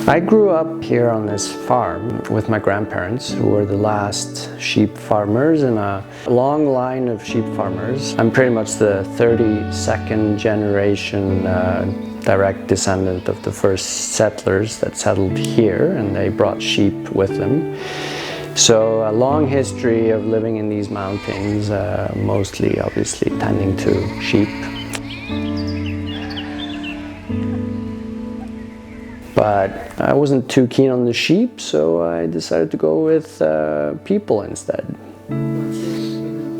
I grew up here on this farm with my grandparents, who were the last sheep farmers in a long line of sheep farmers. I'm pretty much the 32nd generation direct descendant of the first settlers that settled here, and they brought sheep with them. So a long history of living in these mountains, mostly obviously tending to sheep. But I wasn't too keen on the sheep, so I decided to go with people instead.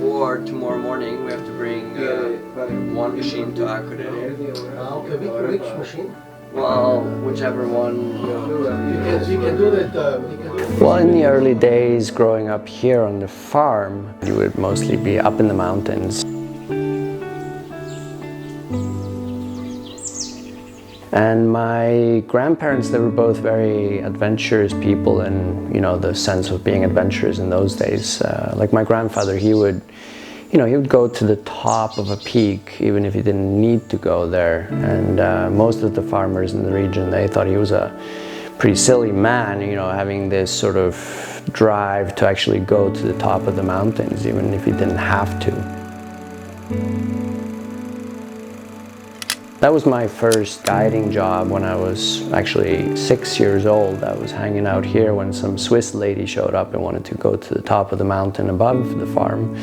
Or tomorrow morning we have to bring one machine to Akureyri. Okay, which machine? Well, whichever one. You can do that. Well, in the early days growing up here on the farm, you would mostly be up in the mountains. And my grandparents, they were both very adventurous people in, you know, the sense of being adventurous in those days. Like my grandfather, he would go to the top of a peak even if he didn't need to go there. And most of the farmers in the region, they thought he was a pretty silly man, you know, having this sort of drive to actually go to the top of the mountains even if he didn't have to. That was my first guiding job when I was actually 6 years old. I was hanging out here when some Swiss lady showed up and wanted to go to the top of the mountain above the farm.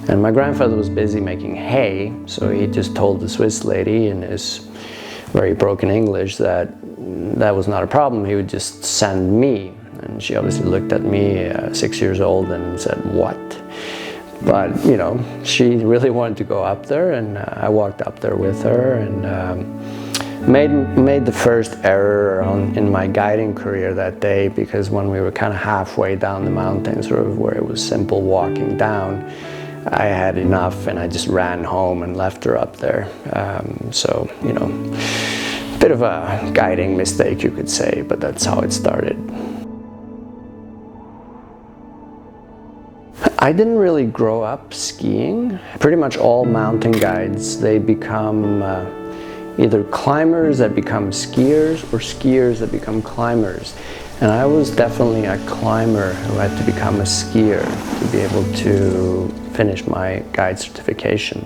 And my grandfather was busy making hay, so he just told the Swiss lady in his very broken English that that was not a problem, he would just send me. And she obviously looked at me, 6 years old, and said, "What?" But, you know, she really wanted to go up there, and I walked up there with her and made the first error in my guiding career that day, because when we were kind of halfway down the mountain, sort of where it was simple walking down, I had enough and I just ran home and left her up there. So, you know, a bit of a guiding mistake, you could say, but that's how it started. I didn't really grow up skiing. Pretty much all mountain guides, they become either climbers that become skiers or skiers that become climbers. And I was definitely a climber who had to become a skier to be able to finish my guide certification.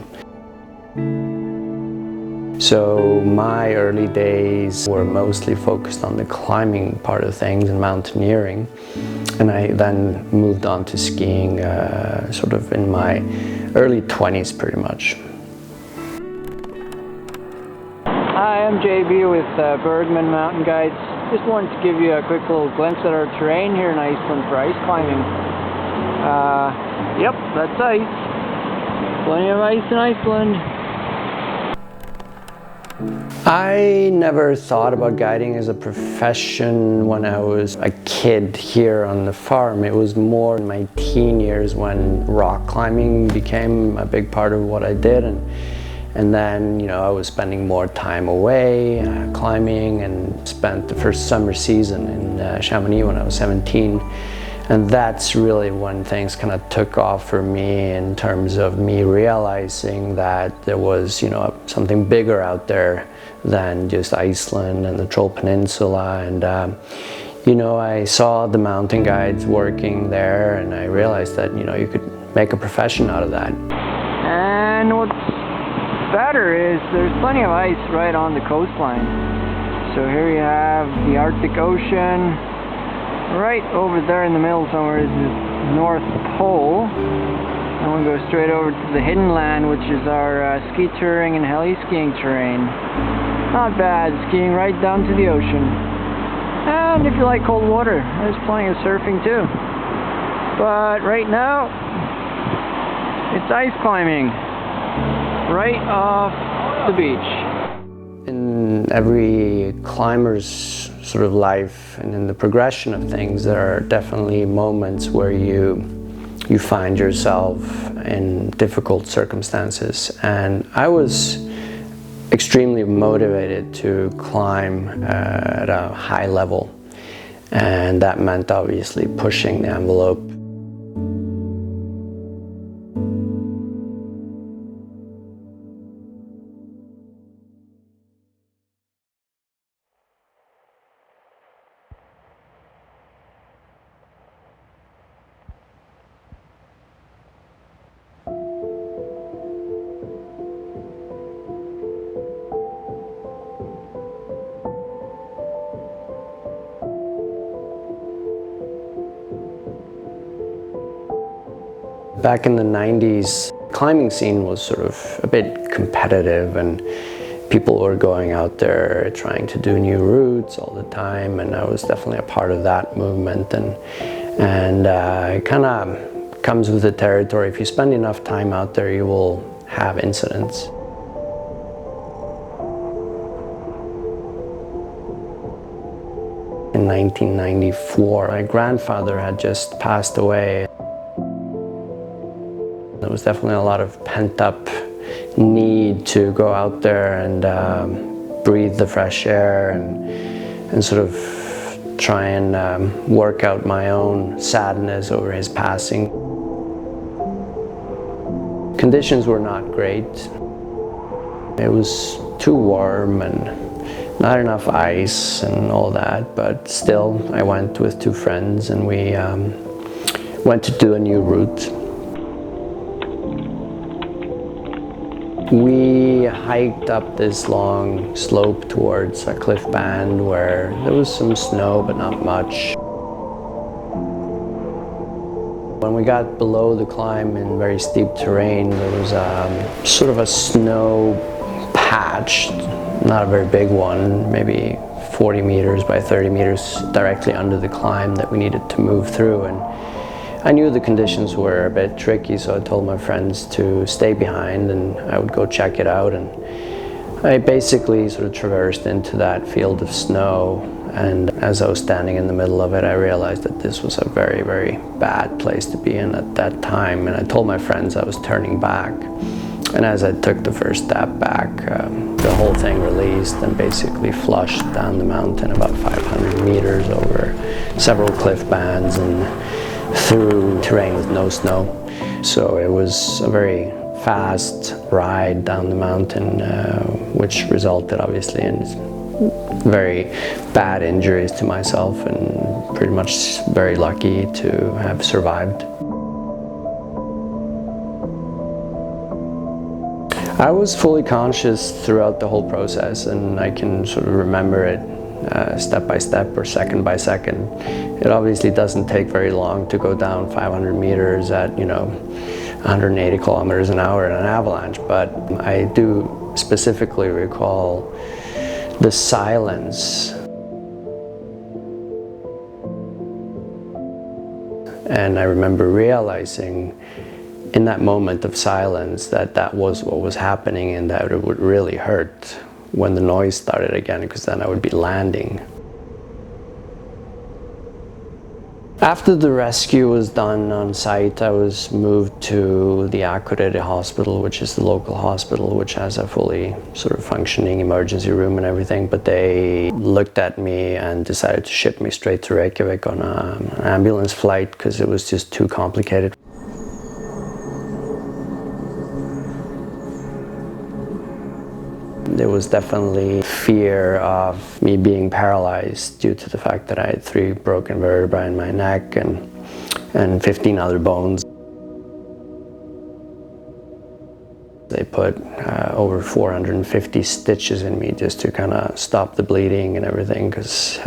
So my early days were mostly focused on the climbing part of things and mountaineering. And I then moved on to skiing sort of in my early 20s pretty much. Hi, I'm JB with Bergman Mountain Guides. Just wanted to give you a quick little glimpse at our terrain here in Iceland for ice climbing. Yep, that's ice. Plenty of ice in Iceland. I never thought about guiding as a profession when I was a kid here on the farm. It was more in my teen years when rock climbing became a big part of what I did, and then, you know, I was spending more time away climbing, and spent the first summer season in Chamonix when I was 17. And that's really when things kind of took off for me in terms of me realizing that there was, you know, something bigger out there than just Iceland and the Troll Peninsula. And, you know, I saw the mountain guides working there, and I realized that, you know, you could make a profession out of that. And what's better is there's plenty of ice right on the coastline. So here you have the Arctic Ocean. Right over there in the middle somewhere is the North Pole. And we'll go straight over to the hidden land, which is our ski touring and heli-skiing terrain. Not bad, skiing right down to the ocean. And if you like cold water, there's plenty of surfing too. But right now, it's ice climbing right off the beach. In every climber's sort of life and in the progression of things, there are definitely moments where you find yourself in difficult circumstances. And I was extremely motivated to climb at a high level. And that meant obviously pushing the envelope. Back in the 90s, climbing scene was sort of a bit competitive, and people were going out there trying to do new routes all the time, and I was definitely a part of that movement. And it kind of comes with the territory. If you spend enough time out there, you will have incidents. In 1994, my grandfather had just passed away. There was definitely a lot of pent-up need to go out there and breathe the fresh air and sort of try and work out my own sadness over his passing. Conditions were not great. It was too warm and not enough ice and all that, but still I went with two friends and we went to do a new route. We hiked up this long slope towards a cliff band where there was some snow but not much. When we got below the climb in very steep terrain, there was sort of a snow patch, not a very big one, maybe 40 meters by 30 meters directly under the climb that we needed to move through. And I knew the conditions were a bit tricky, so I told my friends to stay behind and I would go check it out. And I basically sort of traversed into that field of snow, and as I was standing in the middle of it, I realized that this was a very, very bad place to be in at that time. And I told my friends I was turning back. And as I took the first step back, the whole thing released and basically flushed down the mountain about 500 meters over several cliff bands and through terrain with no snow. So it was a very fast ride down the mountain, which resulted obviously in very bad injuries to myself, and pretty much very lucky to have survived. I was fully conscious throughout the whole process, and I can sort of remember it step by step or second by second. It obviously doesn't take very long to go down 500 meters at 180 kilometers an hour in an avalanche, but I do specifically recall the silence. And I remember realizing in that moment of silence that that was what was happening, and that it would really hurt when the noise started again, because then I would be landing. After the rescue was done on site, I was moved to the Akureyri hospital, which is the local hospital, which has a fully sort of functioning emergency room and everything. But they looked at me and decided to ship me straight to Reykjavík on an ambulance flight because it was just too complicated. There was definitely fear of me being paralyzed due to the fact that I had 3 broken vertebrae in my neck and 15 other bones. They put over 450 stitches in me just to kind of stop the bleeding and everything, because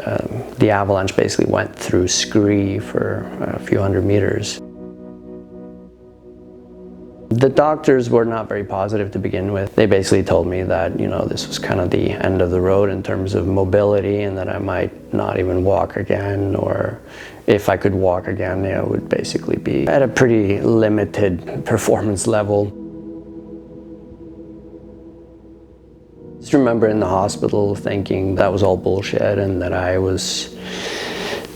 the avalanche basically went through scree for a few hundred meters. The doctors were not very positive to begin with. They basically told me that, this was kind of the end of the road in terms of mobility, and that I might not even walk again, or if I could walk again, it would basically be at a pretty limited performance level. I just remember in the hospital thinking that was all bullshit and that I was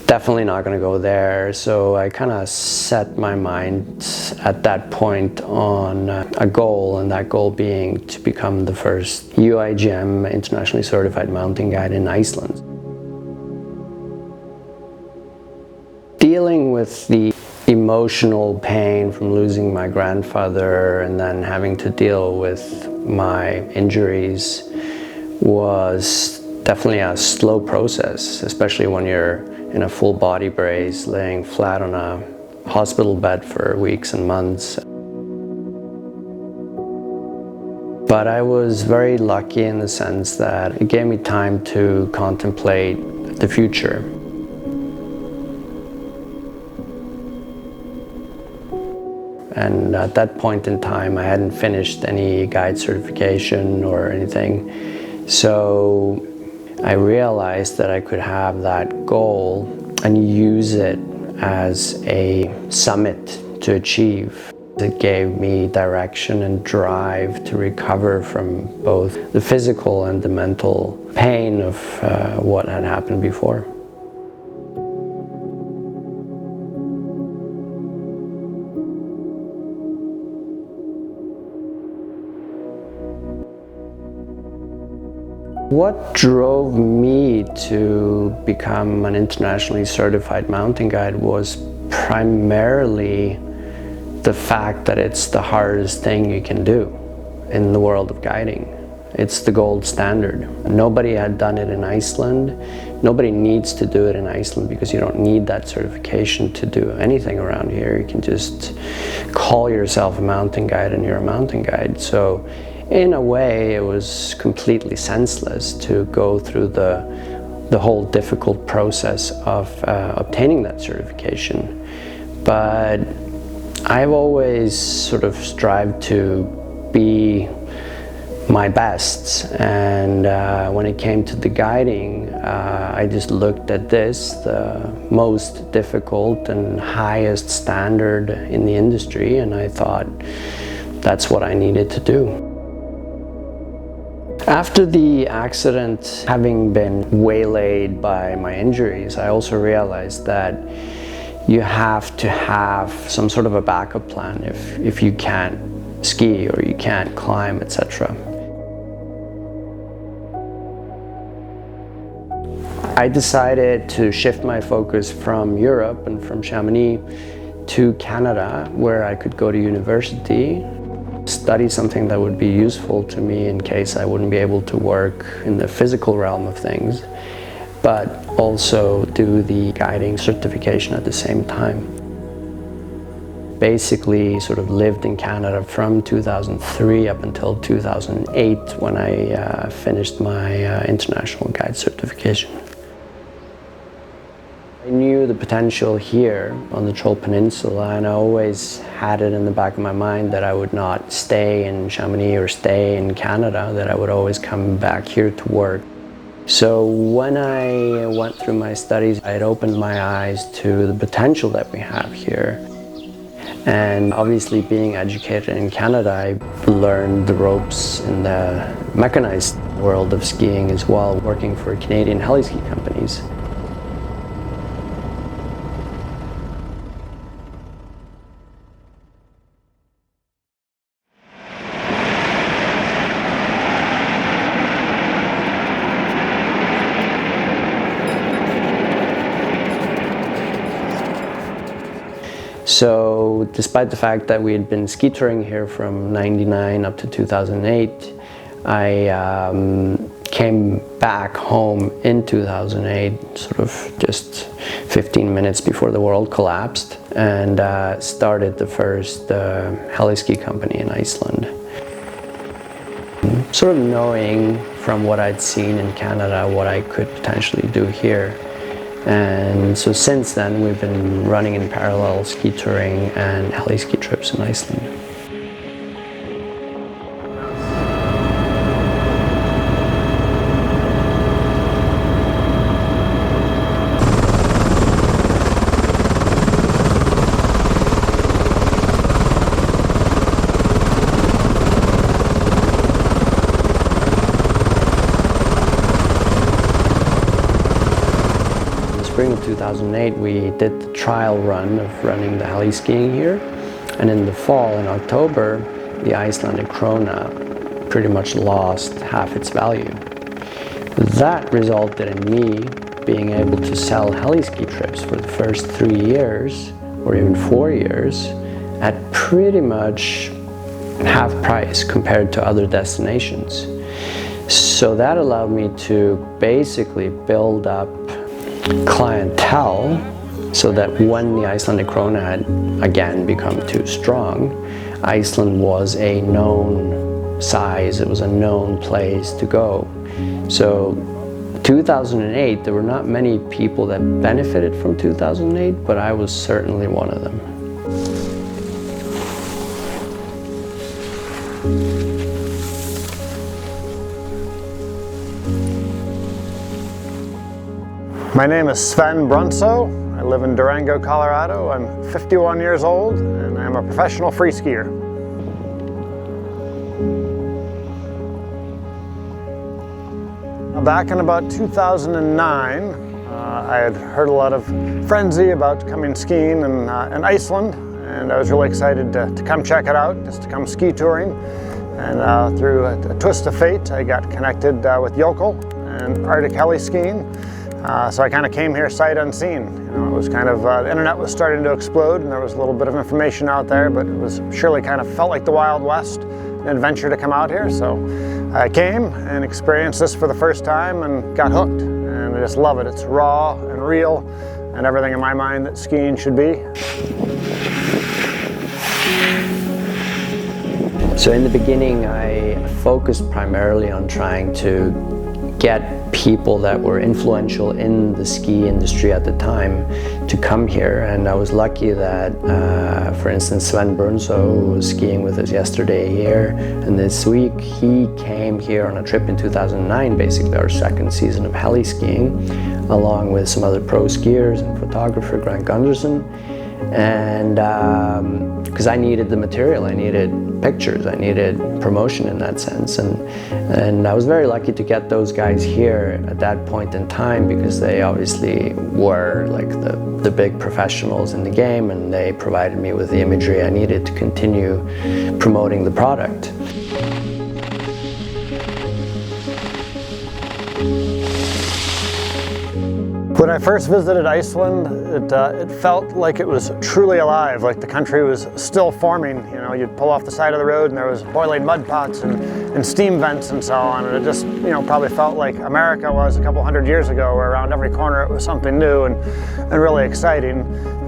definitely not going to go there. So I kind of set my mind at that point on a goal, and that goal being to become the first UIGM internationally certified mountain guide in Iceland. Dealing with the emotional pain from losing my grandfather and then having to deal with my injuries was definitely a slow process, especially when you're in a full body brace, laying flat on a hospital bed for weeks and months. But I was very lucky in the sense that it gave me time to contemplate the future. And at that point in time, I hadn't finished any guide certification or anything. So I realized that I could have that goal and use it as a summit to achieve. It gave me direction and drive to recover from both the physical and the mental pain of what had happened before. What drove me to become an internationally certified mountain guide was primarily the fact that it's the hardest thing you can do in the world of guiding. It's the gold standard. Nobody had done it in Iceland. Nobody needs to do it in Iceland because you don't need that certification to do anything around here. You can just call yourself a mountain guide and you're a mountain guide. So in a way, it was completely senseless to go through the whole difficult process of obtaining that certification. But I've always sort of strived to be my best, and when it came to the guiding, I just looked at this, the most difficult and highest standard in the industry, and I thought that's what I needed to do. After the accident, having been waylaid by my injuries, I also realized that you have to have some sort of a backup plan if you can't ski or you can't climb, etc. I decided to shift my focus from Europe and from Chamonix to Canada, where I could go to university, study something that would be useful to me in case I wouldn't be able to work in the physical realm of things, but also do the guiding certification at the same time. Basically sort of lived in Canada from 2003 up until 2008 when I finished my international guide certification. I knew the potential here on the Troll Peninsula, and I always had it in the back of my mind that I would not stay in Chamonix or stay in Canada, that I would always come back here to work. So when I went through my studies, it opened my eyes to the potential that we have here. And obviously being educated in Canada, I learned the ropes in the mechanized world of skiing as well, working for Canadian heli-ski companies. So despite the fact that we had been ski touring here from '99 up to 2008, I came back home in 2008, sort of just 15 minutes before the world collapsed, and started the first heli-ski company in Iceland. Sort of knowing from what I'd seen in Canada what I could potentially do here. And so since then we've been running in parallel ski touring and heli-ski trips in Iceland. Spring of 2008 we did the trial run of running the heli-skiing here, and in the fall, in October, the Icelandic krona pretty much lost half its value. That resulted in me being able to sell heli-ski trips for the first 3 years, or even 4 years, at pretty much half price compared to other destinations. So that allowed me to basically build up clientele so that when the Icelandic krona had again become too strong, Iceland was a known size, it was a known place to go. So 2008, there were not many people that benefited from 2008, but I was certainly one of them. My name is Sven Brunso. I live in Durango, Colorado. I'm 51 years old and I'm a professional free skier. Back in about 2009, I had heard a lot of frenzy about coming skiing in Iceland, and I was really excited to come check it out, just to come ski touring. And through a twist of fate, I got connected with Yokel and Arctic Heliskiing. So I kind of came here sight unseen. You know, it was kind of, the internet was starting to explode and there was a little bit of information out there, but it was surely kind of felt like the Wild West, an adventure to come out here. So I came and experienced this for the first time and got hooked. And I just love it. It's raw and real and everything in my mind that skiing should be. So in the beginning, I focused primarily on trying to get people that were influential in the ski industry at the time to come here, and I was lucky that, for instance, Sven Brunso, who was skiing with us yesterday here, and this week he came here on a trip in 2009, basically our second season of heliskiing, along with some other pro skiers and photographer Grant Gunderson. And because I needed the material, I needed pictures, I needed promotion in that sense, and I was very lucky to get those guys here at that point in time, because they obviously were like the big professionals in the game, and they provided me with the imagery I needed to continue promoting the product. When I first visited Iceland, it felt like it was truly alive, like the country was still forming. You know, you'd pull off the side of the road and there was boiling mud pots and steam vents and so on, and it just, you know, probably felt like America was a couple hundred years ago, where around every corner it was something new and really exciting,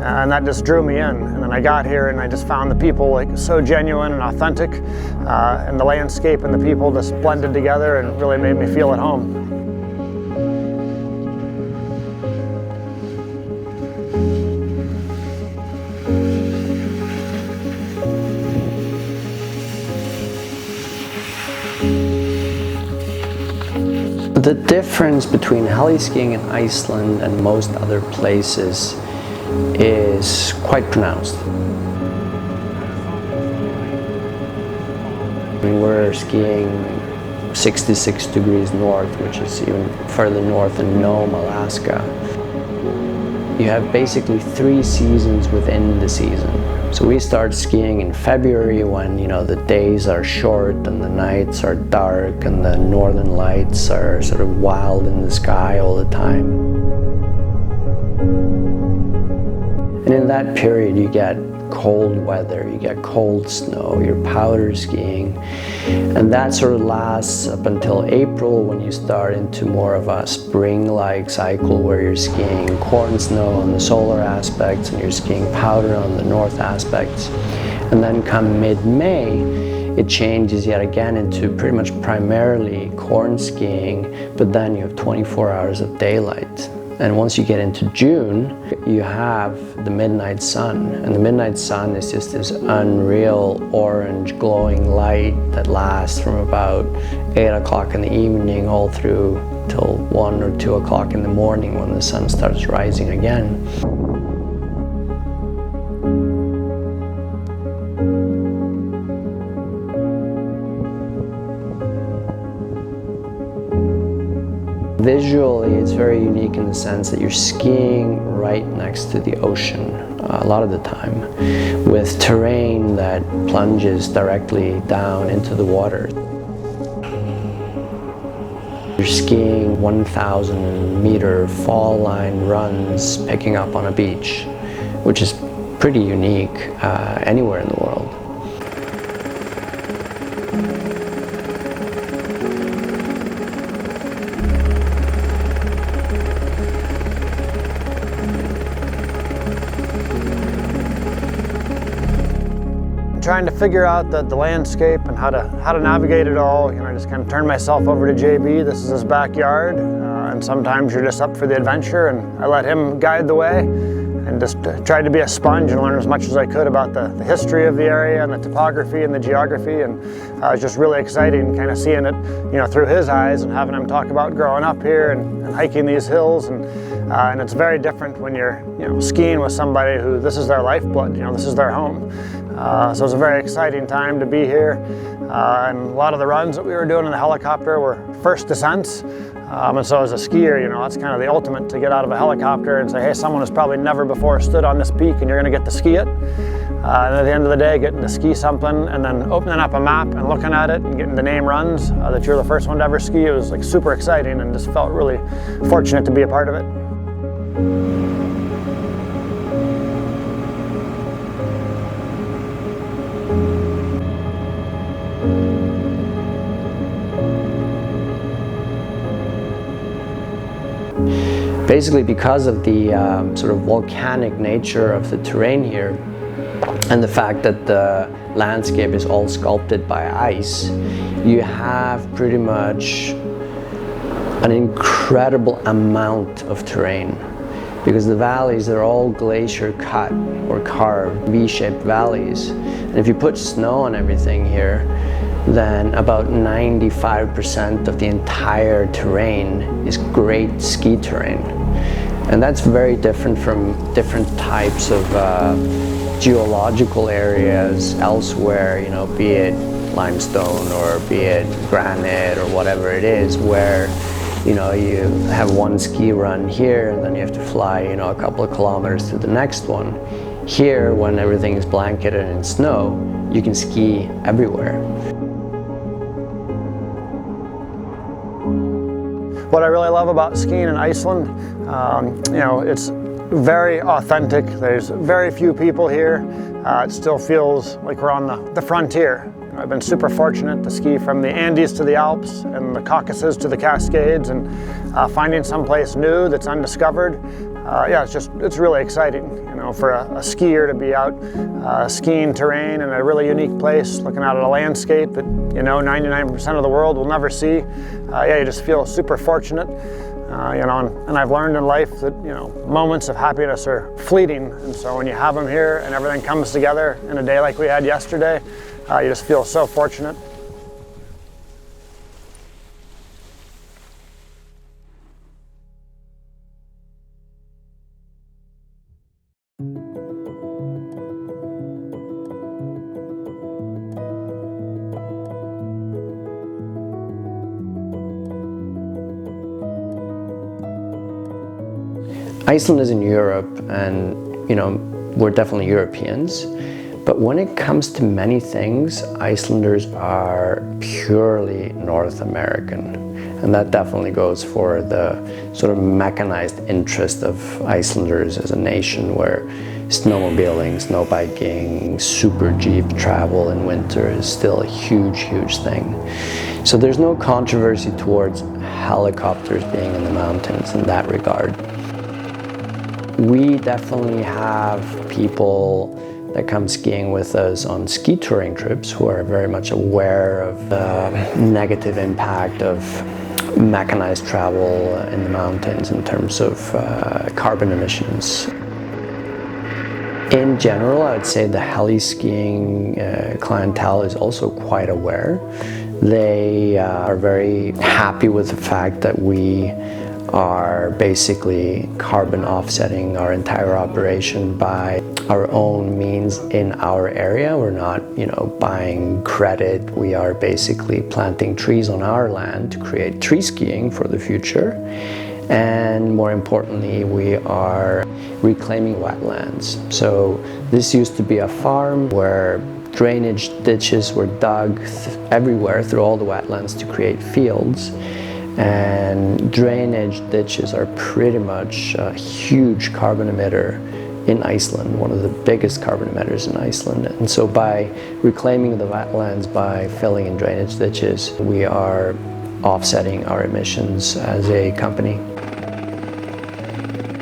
and that just drew me in. And then I got here and I just found the people like so genuine and authentic, and the landscape and the people just blended together and really made me feel at home. The difference between heliskiing in Iceland and most other places is quite pronounced. We're skiing 66 degrees north, which is even further north than Nome, Alaska. You have basically 3 seasons within the season. So we start skiing in February, when, you know, the days are short and the nights are dark and the northern lights are sort of wild in the sky all the time. And in that period you get cold weather, you get cold snow, you're powder skiing, and that sort of lasts up until April, when you start into more of a spring-like cycle where you're skiing corn snow on the solar aspects and you're skiing powder on the north aspects. And then come mid-May, it changes yet again into pretty much primarily corn skiing, but then you have 24 hours of daylight. And once you get into June, you have the midnight sun. And the midnight sun is just this unreal orange glowing light that lasts from about 8 o'clock in the evening all through till 1 or 2 o'clock in the morning, when the sun starts rising again. Visually, it's very unique in the sense that you're skiing right next to the ocean a lot of the time, with terrain that plunges directly down into the water. You're skiing 1,000 meter fall line runs picking up on a beach, which is pretty unique anywhere in the world. Trying to figure out the landscape and how to navigate it all. You know, I just kind of turned myself over to JB. This is his backyard, and sometimes you're just up for the adventure, and I let him guide the way, and just tried to be a sponge and learn as much as I could about the history of the area and the topography and the geography. And it was just really exciting kind of seeing it, you know, through his eyes, and having him talk about growing up here and hiking these hills. And it's very different when you're, you know, skiing with somebody who this is their lifeblood, you know, this is their home. So it was a very exciting time to be here. And a lot of the runs that we were doing in the helicopter were first descents. And so as a skier, you know, that's kind of the ultimate, to get out of a helicopter and say, hey, someone has probably never before stood on this peak and you're going to get to ski it. And at the end of the day, getting to ski something and then opening up a map and looking at it and getting the name runs that you're the first one to ever ski, it was like super exciting, and just felt really fortunate to be a part of it. Basically, because of the sort of volcanic nature of the terrain here, and the fact that the landscape is all sculpted by ice, you have pretty much an incredible amount of terrain, because the valleys are all glacier cut or carved V-shaped valleys. And if you put snow on everything here, then about 95% of the entire terrain is great ski terrain. And that's very different from different types of geological areas elsewhere, you know, be it limestone or be it granite or whatever it is, where, you know, you have one ski run here and then you have to fly, you know, a couple of kilometers to the next one. Here, when everything is blanketed in snow, you can ski everywhere. What I really love about skiing in Iceland, you know, it's very authentic. There's very few people here. It still feels like we're on the frontier. I've been super fortunate to ski from the Andes to the Alps and the Caucasus to the Cascades, and finding someplace new that's undiscovered. Yeah, it's really exciting, you know, for a skier to be out skiing terrain in a really unique place, looking out at a landscape that, you know, 99% of the world will never see. Yeah, you just feel super fortunate, you know, and I've learned in life that, you know, moments of happiness are fleeting, and so when you have them here and everything comes together in a day like we had yesterday, you just feel so fortunate. Iceland is in Europe, and, you know, we're definitely Europeans. But when it comes to many things, Icelanders are purely North American. And that definitely goes for the sort of mechanized interest of Icelanders as a nation, where snowmobiling, snow biking, super Jeep travel in winter is still a huge, huge thing. So there's no controversy towards helicopters being in the mountains in that regard. We definitely have people that come skiing with us on ski touring trips who are very much aware of the negative impact of mechanized travel in the mountains in terms of carbon emissions. In general, I would say the heliskiing clientele is also quite aware. They are very happy with the fact that we are basically carbon offsetting our entire operation by our own means in our area. We're not, you know, buying credit. We are basically planting trees on our land to create tree skiing for the future. And more importantly, we are reclaiming wetlands. So this used to be a farm where drainage ditches were dug everywhere through all the wetlands to create fields. And drainage ditches are pretty much a huge carbon emitter in Iceland, one of the biggest carbon emitters in Iceland. And so by reclaiming the wetlands, by filling in drainage ditches, we are offsetting our emissions as a company.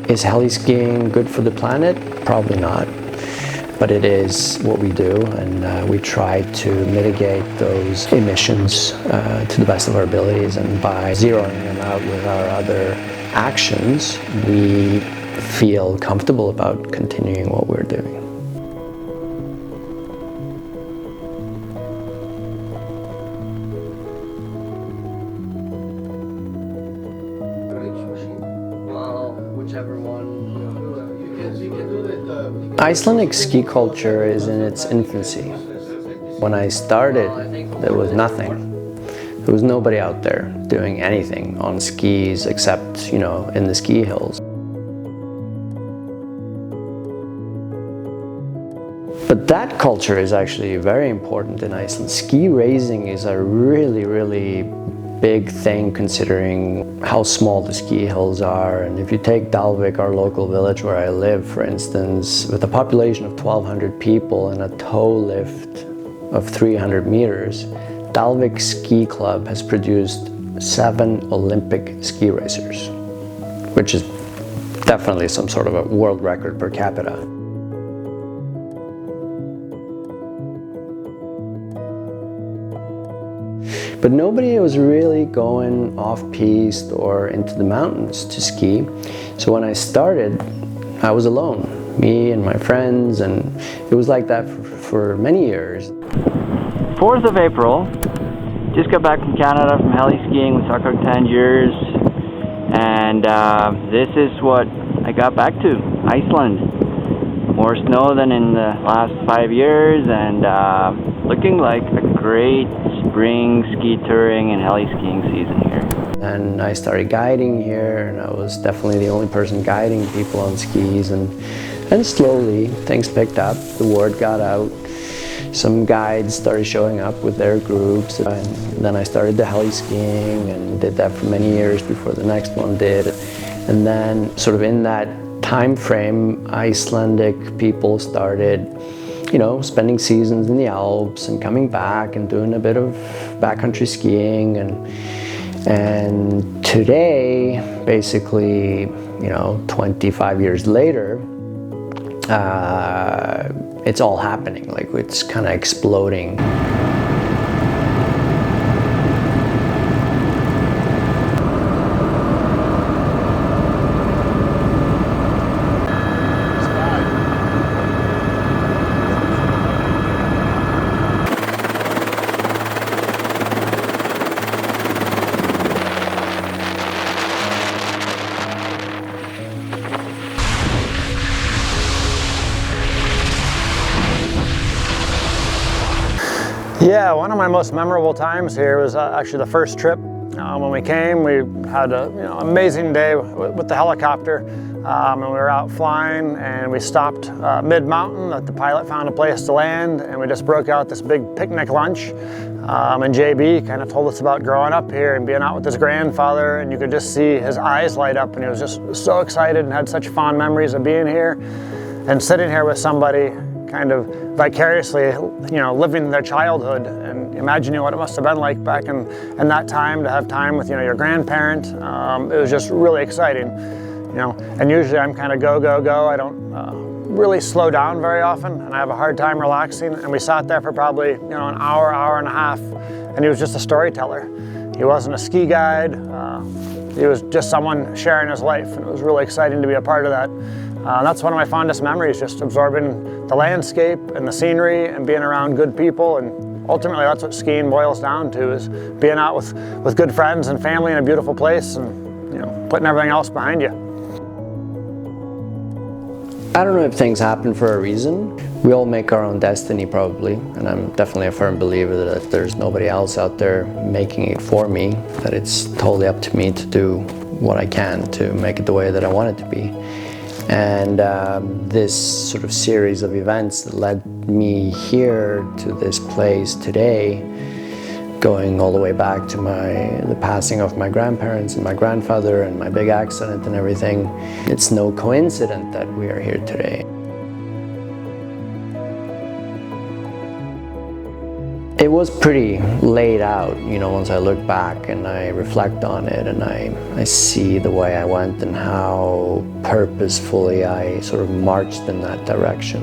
Is heliskiing good for the planet? Probably not. But it is what we do, and we try to mitigate those emissions to the best of our abilities, and by zeroing them out with our other actions, we feel comfortable about continuing what we're doing. Icelandic ski culture is in its infancy. When I started, there was nothing. There was nobody out there doing anything on skis except, you know, in the ski hills. But that culture is actually very important in Iceland. Ski racing is a really big thing considering how small the ski hills are. And if you take Dalvik, our local village where I live, for instance, with a population of 1,200 people and a tow lift of 300 meters, Dalvik Ski Club has produced 7 Olympic ski racers, which is definitely some sort of a world record per capita. But nobody was really going off-piste or into the mountains to ski. So when I started, I was alone, me and my friends, and it was like that for many years. 4th of April, just got back from Canada from Heliskiing with Sucker 10 years, and this is what I got back to, Iceland. More snow than in the last 5 years, and looking like a great spring ski touring and heli-skiing season here. And I started guiding here, and I was definitely the only person guiding people on skis, and slowly things picked up, the word got out. Some guides started showing up with their groups, and then I started the heli-skiing and did that for many years before the next one did. And then sort of in that time frame, Icelandic people started, you know, spending seasons in the Alps and coming back and doing a bit of backcountry skiing. And today, basically, you know, 25 years later, it's all happening, like it's kind of exploding. Yeah, one of my most memorable times here was actually the first trip. When we came, we had an amazing day with the helicopter, and we were out flying, and we stopped mid-mountain. The pilot found a place to land, and we just broke out this big picnic lunch. And JB kind of told us about growing up here and being out with his grandfather, and you could just see his eyes light up, and he was just so excited and had such fond memories of being here and sitting here with somebody kind of vicariously, living their childhood, and imagining what it must have been like back in that time, to have time with, your grandparent. It was just really exciting, and usually I'm kind of go, go, go. I don't really slow down very often, and I have a hard time relaxing. And we sat there for probably, an hour, hour and a half, and he was just a storyteller. He wasn't a ski guide. He was just someone sharing his life, and it was really exciting to be a part of that. That's one of my fondest memories, just absorbing the landscape and the scenery and being around good people. And ultimately that's what skiing boils down to, is being out with good friends and family in a beautiful place, and putting everything else behind you. I don't know if things happen for a reason. We all make our own destiny, probably, and I'm definitely a firm believer that there's nobody else out there making it for me, that it's totally up to me to do what I can to make it the way that I want it to be. And this sort of series of events that led me here to this place today, going all the way back to the passing of my grandparents and my grandfather and my big accident and everything, it's no coincidence that we are here today. It was pretty laid out, once I look back and I reflect on it, and I see the way I went and how purposefully I sort of marched in that direction.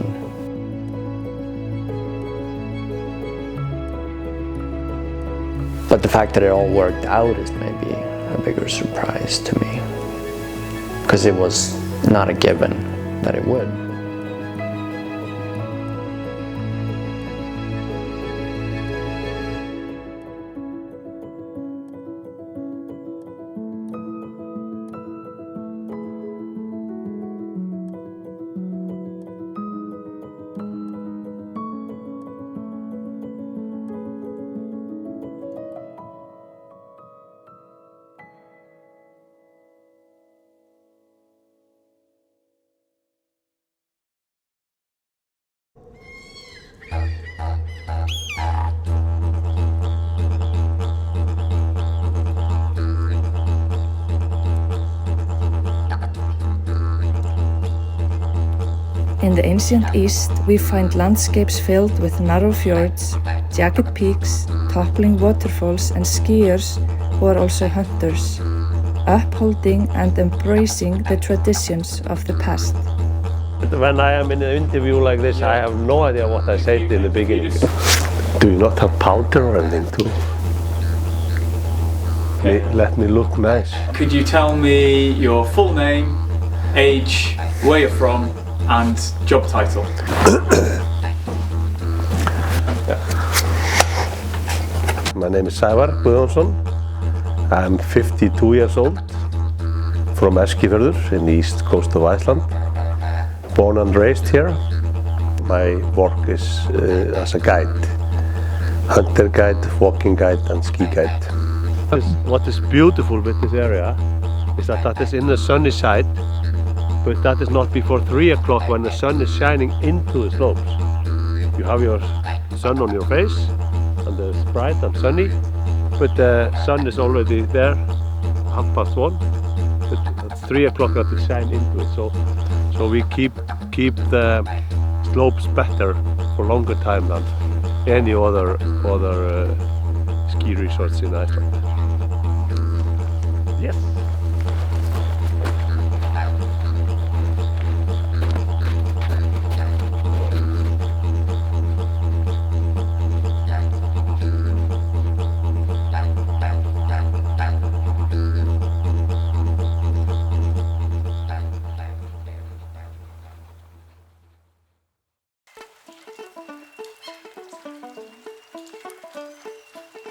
But the fact that it all worked out is maybe a bigger surprise to me, because it was not a given that it would. In the ancient East, we find landscapes filled with narrow fjords, jagged peaks, toppling waterfalls and skiers who are also hunters, upholding and embracing the traditions of the past. When I am in an interview like this, I have no idea what I said in the beginning. Do you not have powder or anything too? Let me look nice. Could you tell me your full name, age, where you're from, and job title? My name is Sævar Guðjónsson. I'm 52 years old, from Eskifjörður in the east coast of Iceland. Born and raised here. My work is as a guide. Hunter guide, walking guide and ski guide. What is beautiful with this area is that is in the sunny side, but that is not before 3 o'clock when the sun is shining into the slopes. You have your sun on your face and it's bright and sunny, but the sun is already there, 1:30, but at 3 o'clock that is shining into it. So we keep the slopes better for longer time than any other ski resorts in Iceland. Yes.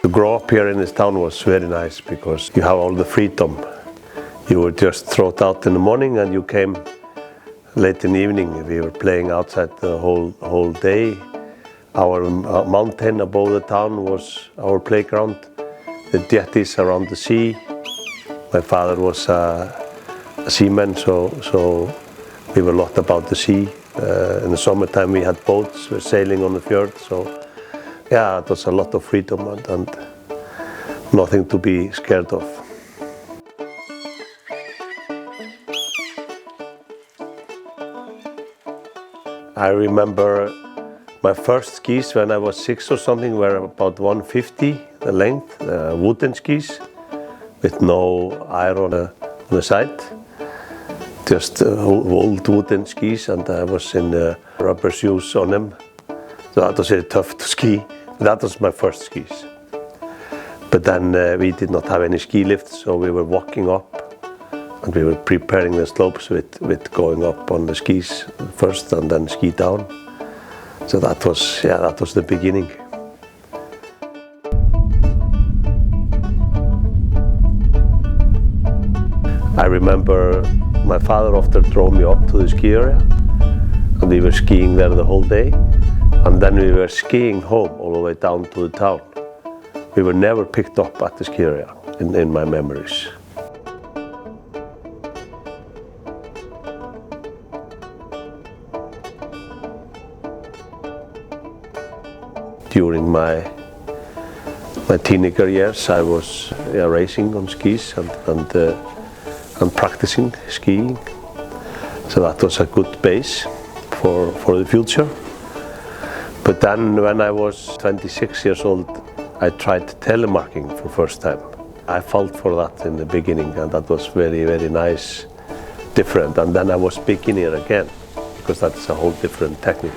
To grow up here in this town was very nice because you have all the freedom. You were just thrown out in the morning and you came late in the evening. We were playing outside the whole day. Our mountain above the town was our playground. The jetties around the sea. My father was a seaman, so we were a lot about the sea. In the summertime we had boats, we were sailing on the fjord. So yeah, it was a lot of freedom and nothing to be scared of. I remember my first skis when I was 6 or something were about 150 the length, wooden skis with no iron on the side. Just old wooden skis, and I was in rubber shoes on them. So that was very tough to ski. That was my first skis. But then we did not have any ski lifts, so we were walking up and we were preparing the slopes with going up on the skis first and then ski down. So that was the beginning. I remember my father often drove me up to the ski area and we were skiing there the whole day. And then we were skiing home all the way down to the town. We were never picked up at the ski area in my memories. During my teenager years, I was racing on skis and practicing skiing. So that was a good base for the future. But then when I was 26 years old, I tried telemarking for the first time. I felt for that in the beginning and that was very, very nice, different. And then I was beginner again, because that's a whole different technique.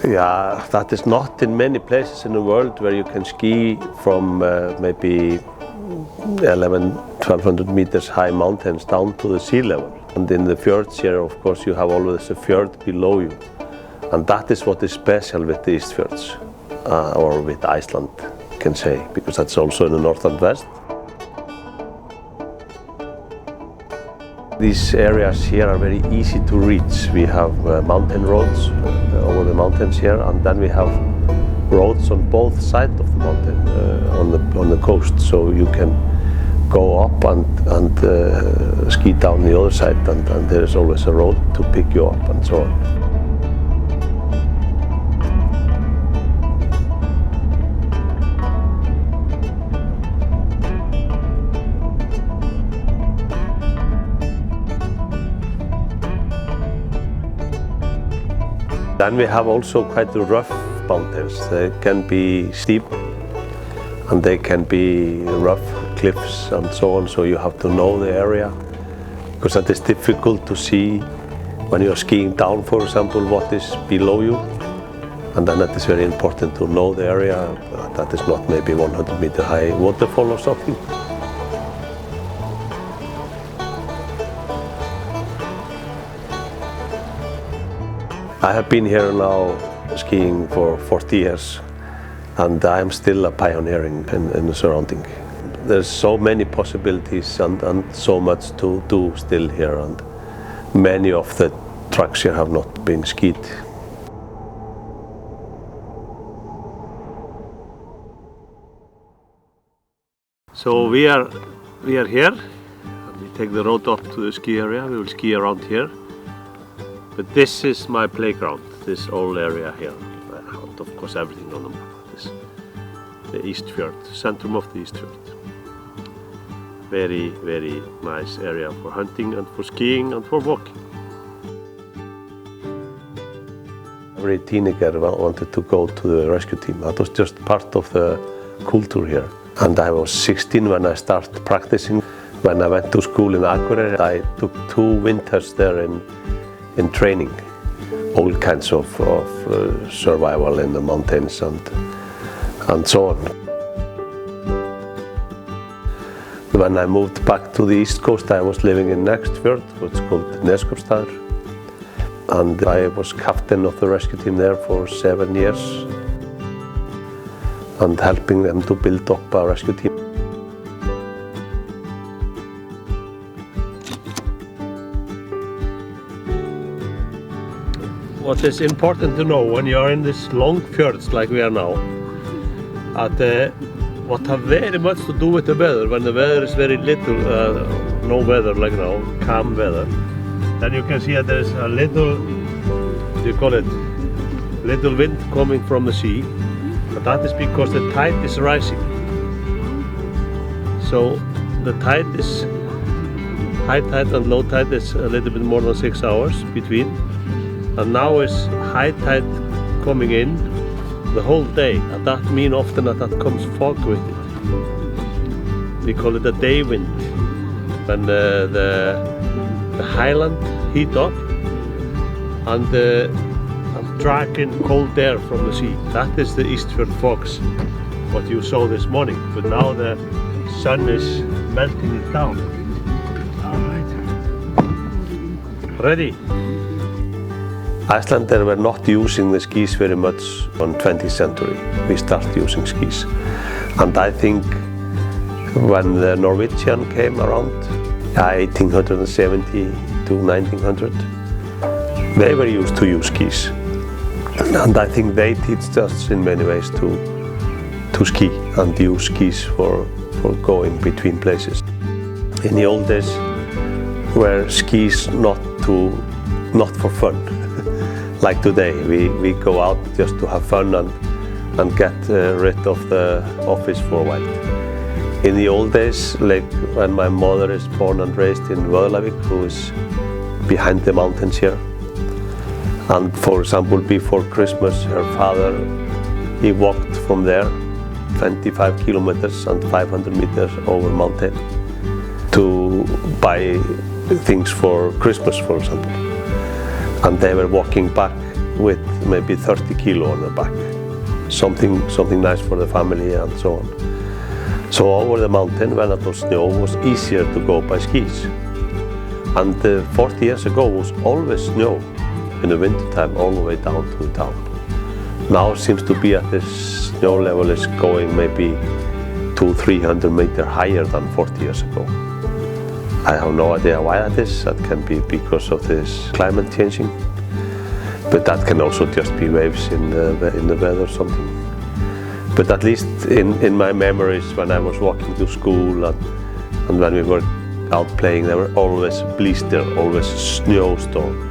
Yeah, that is not in many places in the world where you can ski from maybe 1200 meters high mountains down to the sea level. And in the fjords here, of course, you have always a fjord below you. And that is what is special with the Ísafjörður, or with Iceland, you can say, because that's also in the north and west. These areas here are very easy to reach. We have mountain roads over the mountains here, and then we have roads on both sides of the mountain, on the coast, so you can go up and ski down the other side, and there is always a road to pick you up and so on. Then we have also quite rough mountains. They can be steep and they can be rough cliffs and so on, so you have to know the area, because that is difficult to see when you are skiing down, for example, what is below you. And then it is very important to know the area, that is not maybe 100-meter high waterfall or something. I have been here now skiing for 40 years, and I am still a pioneer in the surrounding. There's so many possibilities and so much to do still here, and many of the tracks here have not been skied. So we are here, and we take the road up to the ski area. We will ski around here. But this is my playground, this whole area here. And of course everything on the map. This, the Ísafjörður, centrum of the Ísafjörður. Very, very nice area for hunting and for skiing and for walking. Every teenager wanted to go to the rescue team. That was just part of the culture here. And I was 16 when I started practicing. When I went to school in Akureyri, I took 2 winters there in training. All kinds of survival in the mountains and so on. When I moved back to the east coast, I was living in Eskifjörður, what's called Eskifjörður. And I was captain of the rescue team there for 7 years and helping them to build up a rescue team. What is important to know when you are in these long fjords like we are now, that what have very much to do with the weather. When the weather is very little, no weather like now, calm weather, then you can see that there is a little, you call it, little wind coming from the sea, but that is because the tide is rising. So the tide is, high tide and low tide is a little bit more than 6 hours between. And now is high tide coming in the whole day, and that means often that comes fog with it. We call it a day wind. When the highland heat up and dragging cold air from the sea. That is the Ísafjörður fogs, what you saw this morning. But now the sun is melting it down. All right. Ready? Icelanders were not using the skis very much on 20th century. We started using skis. And I think when the Norwegian came around, 1870 to 1900, they were used to use skis. And I think they teach us in many ways to ski and use skis for going between places. In the old days were skis not for fun. Like today, we go out just to have fun and get rid of the office for a while. In the old days, like when my mother is born and raised in Dalvik, who is behind the mountains here, and for example, before Christmas, her father, he walked from there 25 kilometers and 500 meters over mountain to buy things for Christmas, for example. And they were walking back with maybe 30 kilo on their back. Something nice for the family and so on. So over the mountain, when it was snow, it was easier to go by skis. And 40 years ago was always snow in the winter time all the way down to the town. Now it seems to be at this snow level is going maybe 200-300 meters higher than 40 years ago. I have no idea why that is. That can be because of this climate changing, but that can also just be waves in the weather or something. But at least in my memories, when I was walking to school and when we were out playing, there were always blister, always snowstorm.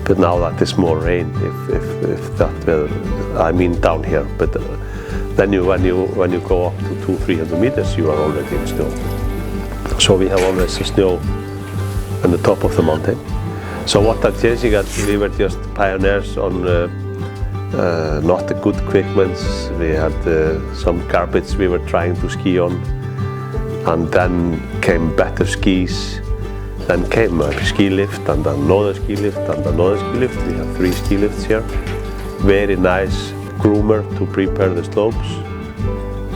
But now that is more rain, if that weather, I mean down here. But then when you go up to 200-300 meters, you are already in snow. So we have always snow on the top of the mountain. So what I'm chasing at, we were just pioneers on not the good equipment. We had some carpets we were trying to ski on, and then came better skis. Then came a ski lift and another ski lift and another ski lift. We have 3 ski lifts here. Very nice groomer to prepare the slopes,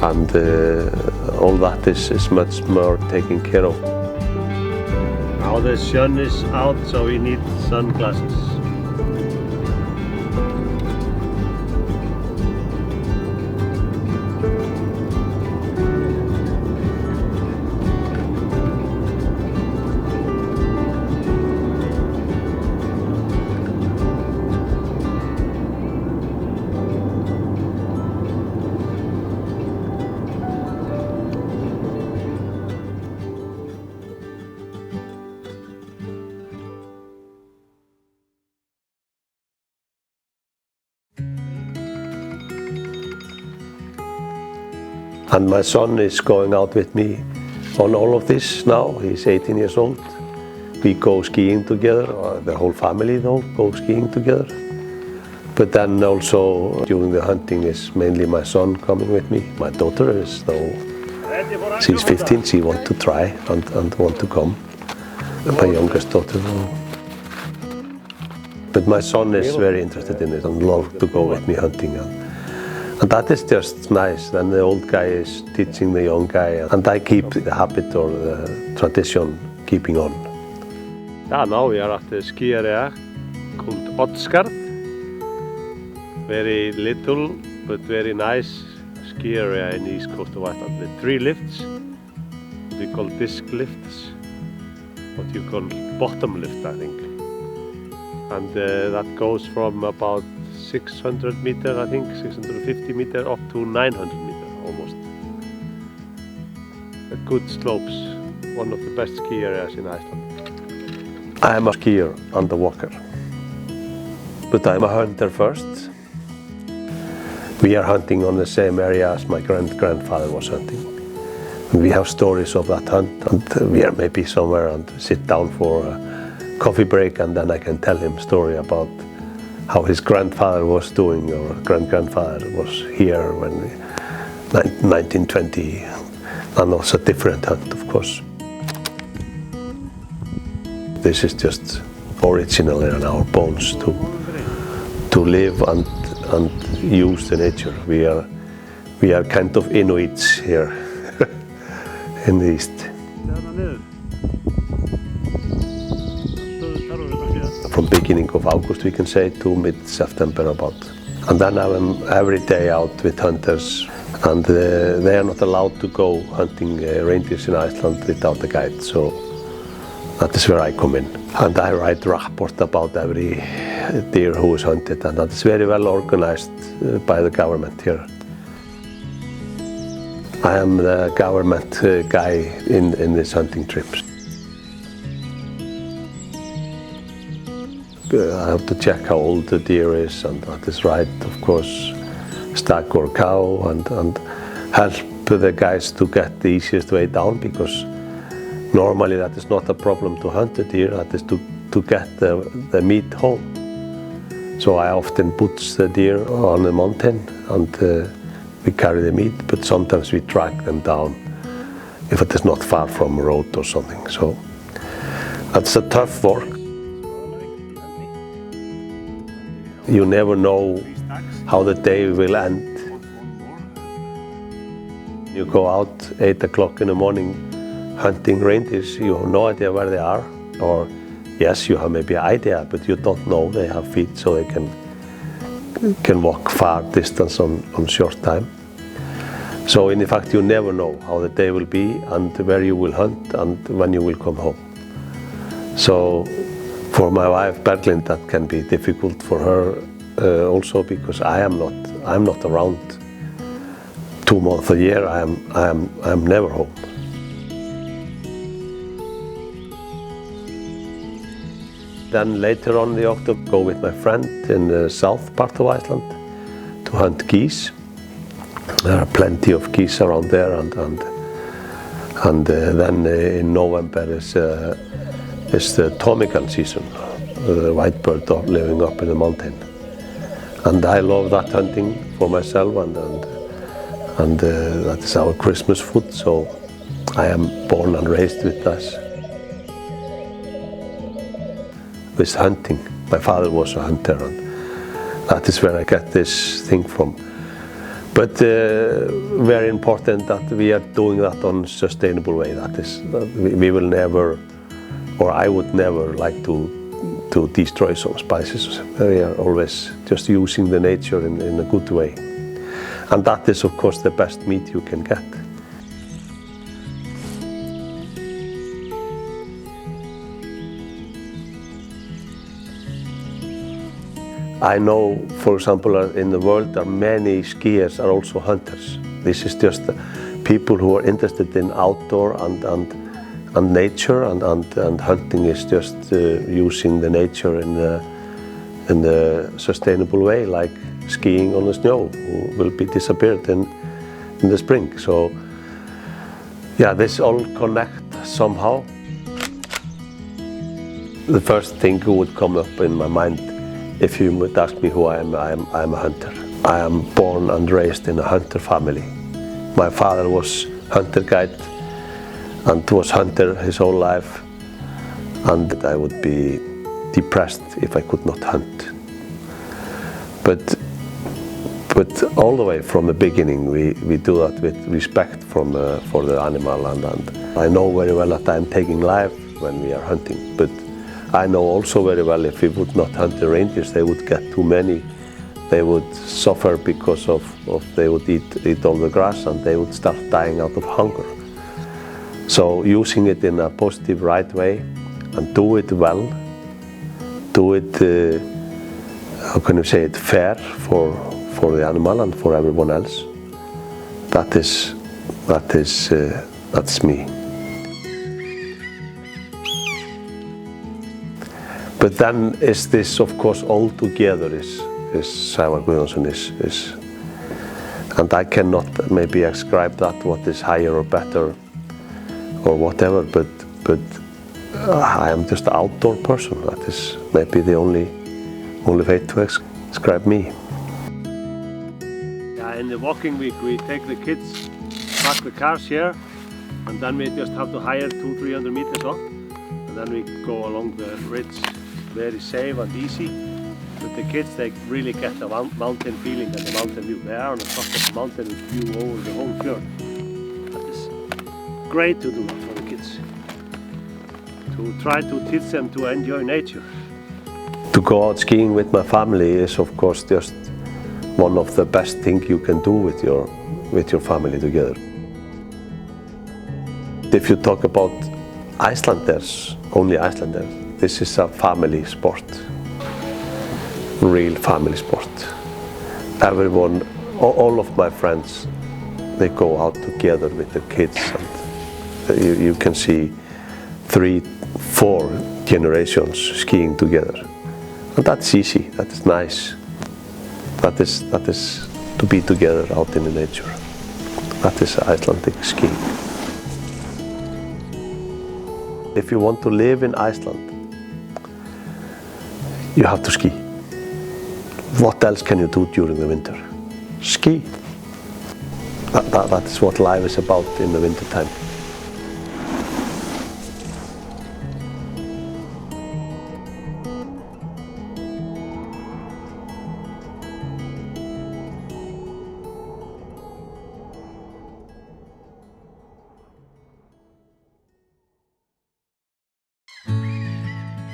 and all that is much more taken care of. Now the sun is out, so we need sunglasses. And my son is going out with me on all of this now. He's 18 years old. We go skiing together, or the whole family though, go skiing together. But then also during the hunting is mainly my son coming with me. My daughter is though, she's 15, she wants to try and want to come. My youngest daughter though. But my son is very interested in it and loves to go with me hunting. And that is just nice. Then the old guy is teaching the young guy, and I keep the habit or the tradition keeping on. Yeah, now we are at the ski area called Asgard. Very little but very nice ski area in the east coast of Iceland. The 3 lifts, we call disc lifts, what you call bottom lift, I think. And that goes from about 600 meters, I think, 650 meters up to 900 meters almost. Good slopes, one of the best ski areas in Iceland. I am a skier and a walker, but I'm a hunter first. We are hunting on the same area as my grandfather was hunting. We have stories of that hunt, and we are maybe somewhere and sit down for a coffee break, and then I can tell him a story about how his grandfather was doing, or grandfather was here when 1920, and also a different hunt, of course. This is just original in our bones to live and use the nature. We are kind of Inuits here in the east. From beginning of August, we can say, to mid-September about. And then I'm every day out with hunters, and they are not allowed to go hunting reindeers in Iceland without a guide, so that is where I come in. And I write a report about every deer who is hunted, and that is very well organized by the government here. I am the government guy in these hunting trips. I have to check how old the deer is, and that is right, of course, stag or cow, and help the guys to get the easiest way down, because normally that is not a problem to hunt the deer, that is to get the meat home. So I often put the deer on the mountain, and we carry the meat, but sometimes we drag them down if it is not far from a road or something. So that's a tough work. You never know how the day will end. You go out 8 o'clock in the morning hunting reindeers, you have no idea where they are, or yes, you have maybe an idea, but you don't know they have feet, so they can walk far distance on short time. So in fact, you never know how the day will be, and where you will hunt, and when you will come home. So for my wife Berglind, that can be difficult for her also, because I'm not around 2 months a year. I'm never home. Then later on in the autumn, go with my friend in the south part of Iceland to hunt geese. There are plenty of geese around there, and then in November is the ptarmigan season. the white bird living up in the mountain. And I love that hunting for myself, and that is our Christmas food, so I am born and raised with this. This hunting, my father was a hunter, and that is where I get this thing from. But very important that we are doing that on a sustainable way. That is, we will never, or I would never like to destroy some species. We are always just using the nature in a good way. And that is of course the best meat you can get. I know, for example, in the world there are many skiers are also hunters. This is just people who are interested in outdoor and nature, and hunting is just using the nature in the sustainable way, like skiing on the snow, who will be disappeared in the spring. So yeah, this all connect somehow. The first thing would come up in my mind if you would ask me who I am a hunter. I am born and raised in a hunter family. My father was hunter guide and was hunter his whole life, and I would be depressed if I could not hunt. But all the way from the beginning we do that with respect for the animal, and I know very well that I am taking life when we are hunting. But I know also very well if we would not hunt the reindeers, they would get too many. They would suffer because of they would eat all the grass, and they would start dying out of hunger. So using it in a positive, right way, and do it well, do it, how can you say it, fair for the animal and for everyone else. That's me. But then is this, of course, all together is Sævar Guðjónsson is, and I cannot maybe ascribe that what is higher or better or whatever, but I am just an outdoor person. That is maybe the only way to describe me. Yeah, in the walking week we take the kids, park the cars here, and then we just have to hire 200-300 meters up, and then we go along the ridge. Very safe and easy, but the kids, they really get the mountain feeling and the mountain view. They are on the top of the mountain with view over the whole fjord. That is great to do for the kids, to try to teach them to enjoy nature. To go out skiing with my family is of course just one of the best things you can do with your family together. If you talk about Icelanders, only Icelanders, this is a family sport, real family sport. Everyone, all of my friends, they go out together with the kids, and you can see 3-4 generations skiing together. And that's easy, that is nice. That is to be together out in the nature. That is Icelandic skiing. If you want to live in Iceland, you have to ski. What else can you do during the winter? Ski. That is what life is about in the winter time.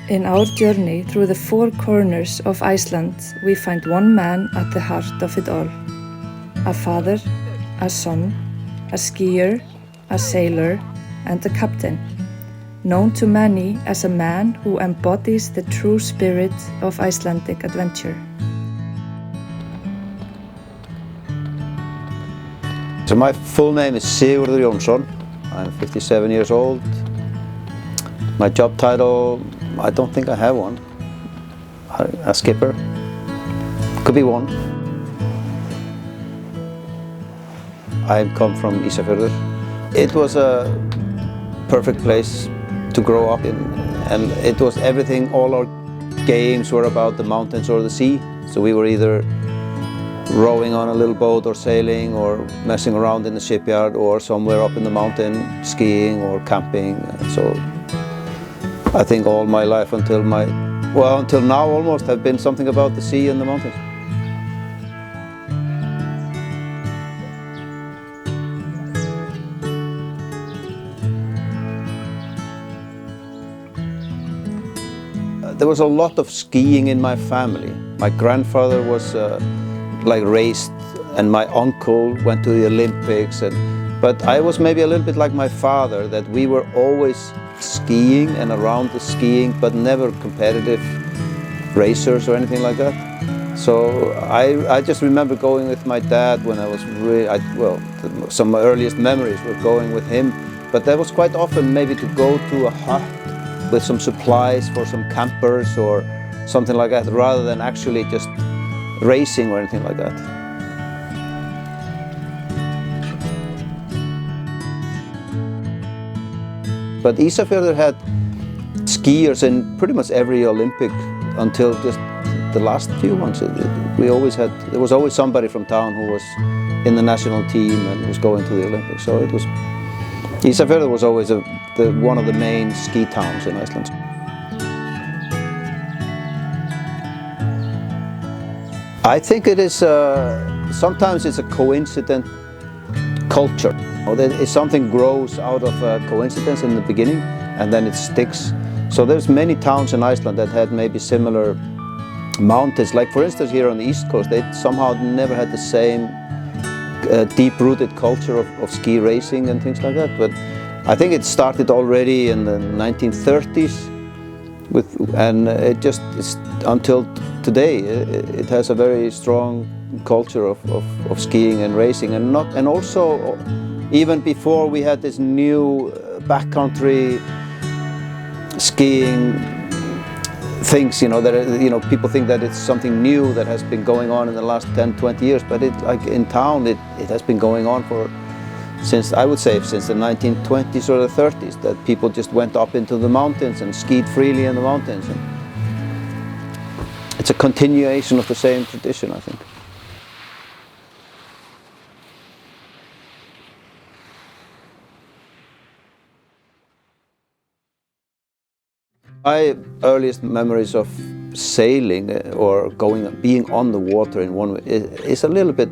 In our journey through the 4 corners of Iceland, we find one man at the heart of it all. A father, a son, a skier, a sailor, and a captain. Known to many as a man who embodies the true spirit of Icelandic adventure. So my full name is Sigurður Jónsson. I'm 57 years old. My job title, I don't think I have one. A skipper. Could be one. I come from Ísafjörður. It was a perfect place to grow up in, and it was everything all our games were about the mountains or the sea. So we were either rowing on a little boat or sailing or messing around in the shipyard or somewhere up in the mountain, skiing or camping. So I think all my life until now almost, I've been something about the sea and the mountains. There was a lot of skiing in my family. My grandfather was raced, and my uncle went to the Olympics. But I was maybe a little bit like my father, that we were always skiing and around the skiing, but never competitive racers or anything like that. So I just remember going with my dad when I was some of my earliest memories were going with him. But that was quite often maybe to go to a hut with some supplies for some campers or something like that, rather than actually just racing or anything like that. But Ísafjörður had skiers in pretty much every Olympic until just the last few ones. There was always somebody from town who was in the national team and was going to the Olympics. So it was, Ísafjörður was always one of the main ski towns in Iceland. I think it is, sometimes it's a coincident culture. If something grows out of a coincidence in the beginning and then it sticks. So there's many towns in Iceland that had maybe similar mountains. Like for instance here on the east coast, they somehow never had the same deep-rooted culture of ski racing and things like that. But I think it started already in the 1930s, and it just until today it has a very strong culture of skiing and racing, and also even before we had this new backcountry skiing things, that people think that it's something new that has been going on in the last 10-20 years, but in town it has been going on since the 1920s or the 30s, that people just went up into the mountains and skied freely in the mountains. And it's a continuation of the same tradition, I think. My earliest memories of sailing or being on the water in one way is a little bit,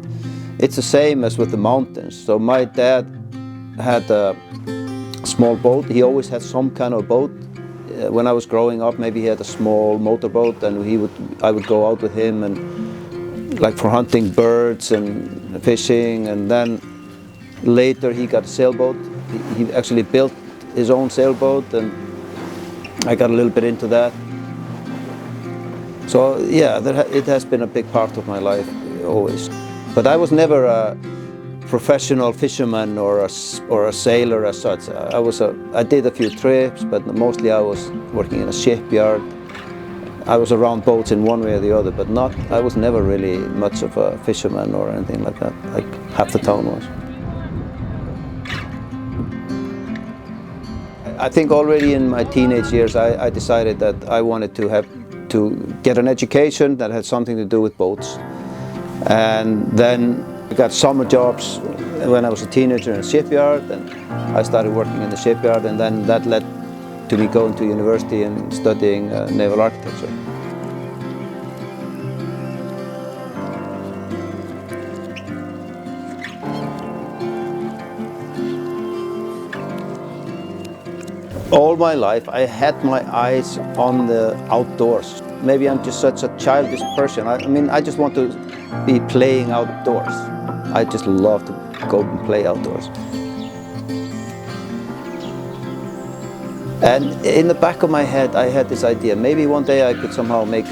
it's the same as with the mountains. So my dad had a small boat. He always had some kind of boat. When I was growing up, maybe he had a small motorboat, and I would go out with him and like for hunting birds and fishing. And then later he got a sailboat. He actually built his own sailboat, and I got a little bit into that. So yeah, it has been a big part of my life always. But I was never a professional fisherman or a sailor as such. I did a few trips, but mostly I was working in a shipyard. I was around boats in one way or the other, but I was never really much of a fisherman or anything like that, like half the town was. I think already in my teenage years I decided that I wanted to get an education that had something to do with boats. And then I got summer jobs when I was a teenager in a shipyard, and I started working in the shipyard, and then that led to me going to university and studying naval architecture. All my life I had my eyes on the outdoors. Maybe I'm just such a childish person. I mean, I just want to be playing outdoors. I just love to go and play outdoors. And in the back of my head I had this idea, maybe one day I could somehow make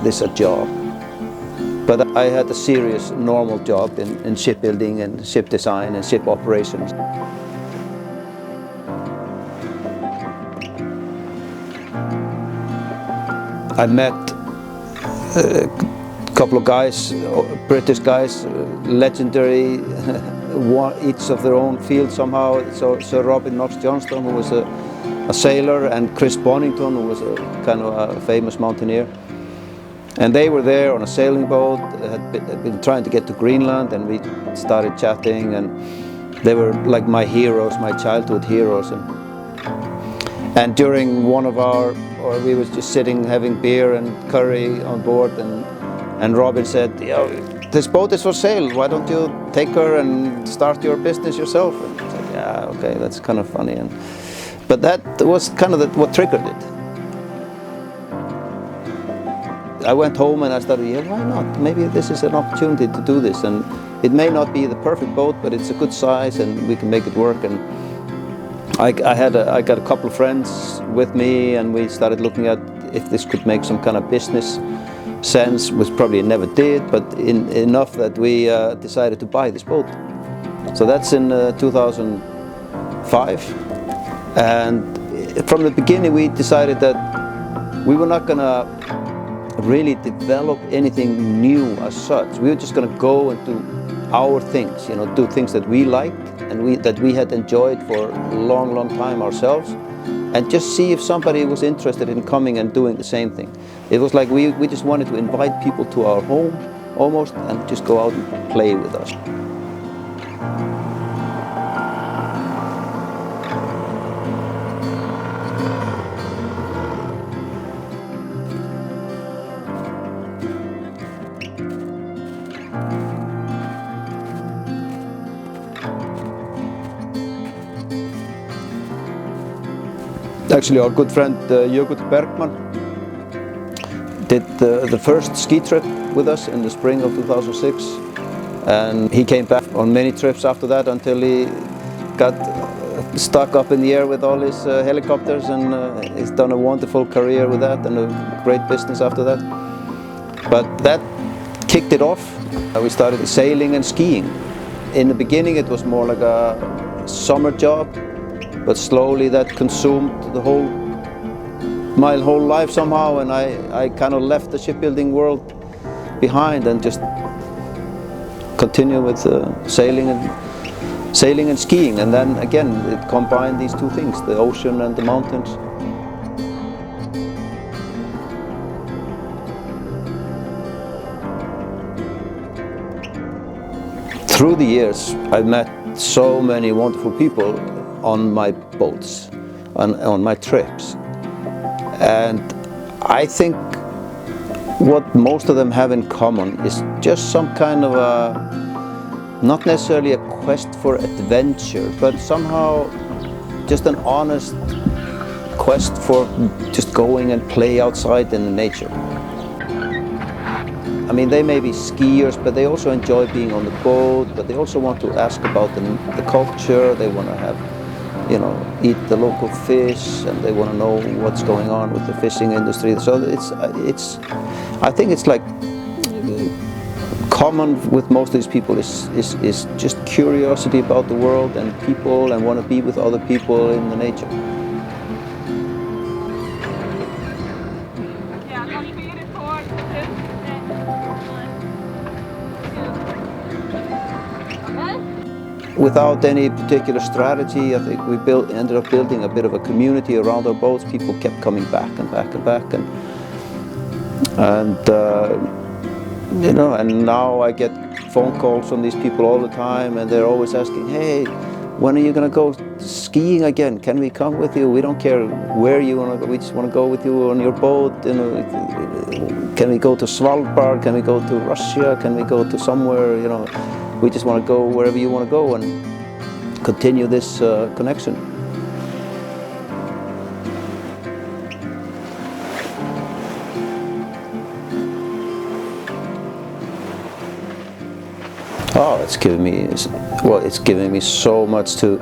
this a job. But I had a serious normal job in shipbuilding and ship design and ship operations. I met a couple of guys, British guys, legendary, each of their own field somehow. So Sir Robin Knox Johnston, who was a a sailor, and Chris Bonington, who was a kind of a famous mountaineer. And they were there on a sailing boat, had been trying to get to Greenland, and we started chatting, and they were like my heroes, my childhood heroes. And during one of we was just sitting having beer and curry on board, and Robin said, this boat is for sale, why don't you take her and start your business yourself? And I said, yeah, okay, that's kind of funny. But that was kind of what triggered it. I went home and I started, why not? Maybe this is an opportunity to do this, and it may not be the perfect boat, but it's a good size and we can make it work. And I got a couple of friends with me, and we started looking at if this could make some kind of business sense, which probably never did, but enough that we decided to buy this boat. So that's in 2005, and from the beginning we decided that we were not gonna really develop anything new as such. We were just going to go and do our things, do things that we liked and that we had enjoyed for a long, long time ourselves, and just see if somebody was interested in coming and doing the same thing. It was like we just wanted to invite people to our home almost and just go out and play with us. Actually, our good friend Jökull Bergman did the first ski trip with us in the spring of 2006, and he came back on many trips after that until he got stuck up in the air with all his helicopters, and he's done a wonderful career with that and a great business after that. But that kicked it off. We started sailing and skiing. In the beginning it was more like a summer job, but slowly that consumed my whole life somehow, and I kind of left the shipbuilding world behind and just continued with sailing and skiing. And then again, it combined these two things, the ocean and the mountains. Through the years, I've met so many wonderful people on my boats, on my trips. And I think what most of them have in common is just some kind of not necessarily a quest for adventure, but somehow just an honest quest for just going and play outside in the nature. I mean, they may be skiers, but they also enjoy being on the boat, but they also want to ask about the culture. They want to have, eat the local fish, and they want to know what's going on with the fishing industry. So I think it's like common with most of these people is just curiosity about the world and people, and want to be with other people in the nature. Without any particular strategy, I think we ended up building a bit of a community around our boats. People kept coming back and back and back, and now I get phone calls from these people all the time, and they're always asking, "Hey, when are you going to go skiing again? Can we come with you? We don't care where you want to go. We just want to go with you on your boat. Can we go to Svalbard? Can we go to Russia? Can we go to somewhere? We just want to go wherever you want to go and continue this connection." Oh, it's giving me so much to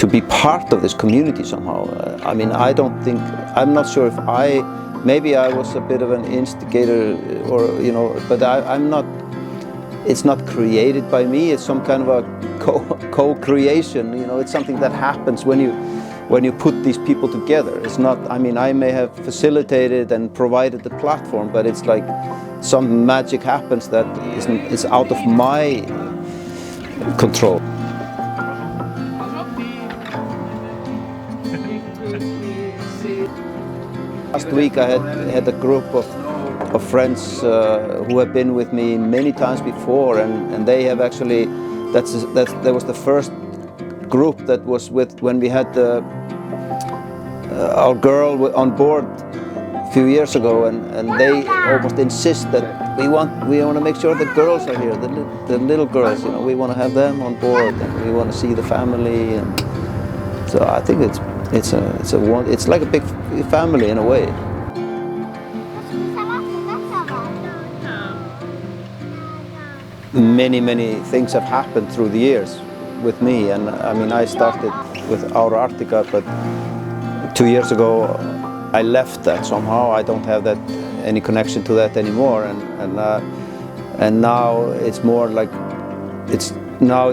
be part of this community somehow. I mean, I'm not sure if maybe I was a bit of an instigator, but I'm not. It's not created by me. It's some kind of a co-creation. It's something that happens when you put these people together. It's not. I mean, I may have facilitated and provided the platform, but it's like some magic happens that is out of my control. last week I had a group of friends who have been with me many times before, and they have actually, that was the first group that was with when we had our girl on board a few years ago, and they almost insist that we want to make sure the girls are here, the little girls, you know, we want to have them on board, and we want to see the family, and so I think it's like a big family in a way. Many things have happened through the years with me, and I mean, I started with our Arctica, but 2 years ago I left that somehow. I don't have any connection to that anymore, and now it's more like it's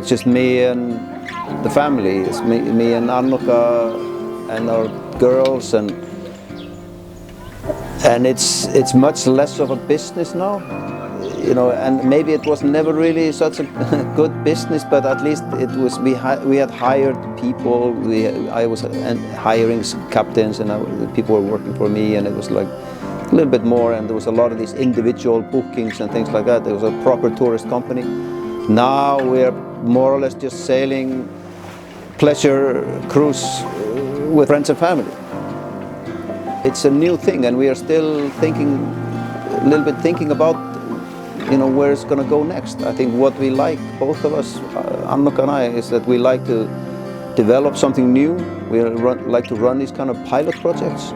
just me and the family. It's me and Annuka and our girls, and it's much less of a business now. You know, and maybe it was never really such a good business, but at least it was. We had hired people. I was hiring captains, and people were working for me, and it was like a little bit more. And there was a lot of these individual bookings and things like that. There was a proper tourist company. Now we are more or less just sailing pleasure cruise with friends and family. It's a new thing, and we are still thinking about, you know, where it's going to go next. I think what we like, both of us, Annuka and I, is that we like to develop something new. We like to run these kind of pilot projects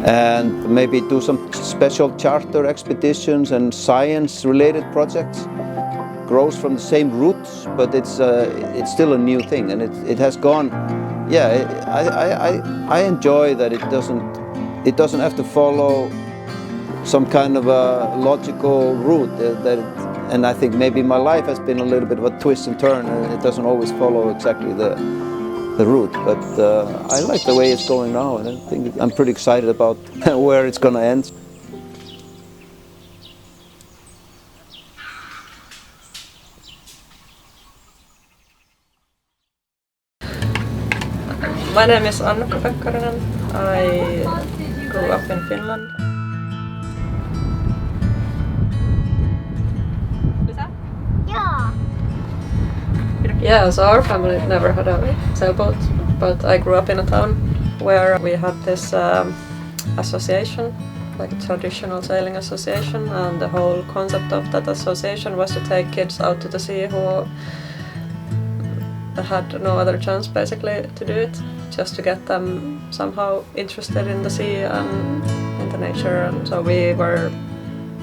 and maybe do some special charter expeditions and science-related projects. Grows from the same roots, but it's still a new thing, and it has gone. Yeah, I enjoy that it doesn't have to follow some kind of a logical route, and I think maybe my life has been a little bit of a twist and turn, and it doesn't always follow exactly the route, but I like the way it's going now, and I think I'm pretty excited about where it's going to end. My name is Annuka Pekkarinen. I grew up in Finland. Yeah, so our family never had a sailboat, but I grew up in a town where we had this association, like a traditional sailing association, and the whole concept of that association was to take kids out to the sea who had no other chance basically to do it, just to get them somehow interested in the sea and in the nature. And so we were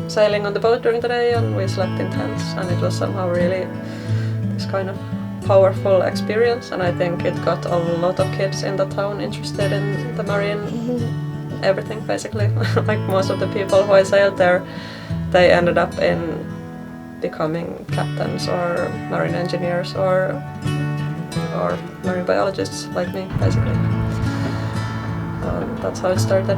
sailing on the boat during the day, and we slept in tents, and it was somehow really this kind of powerful experience, and I think it got a lot of kids in the town interested in the marine everything basically. Like most of the people who I sailed there, they ended up in becoming captains or marine engineers or marine biologists like me basically. That's how it started.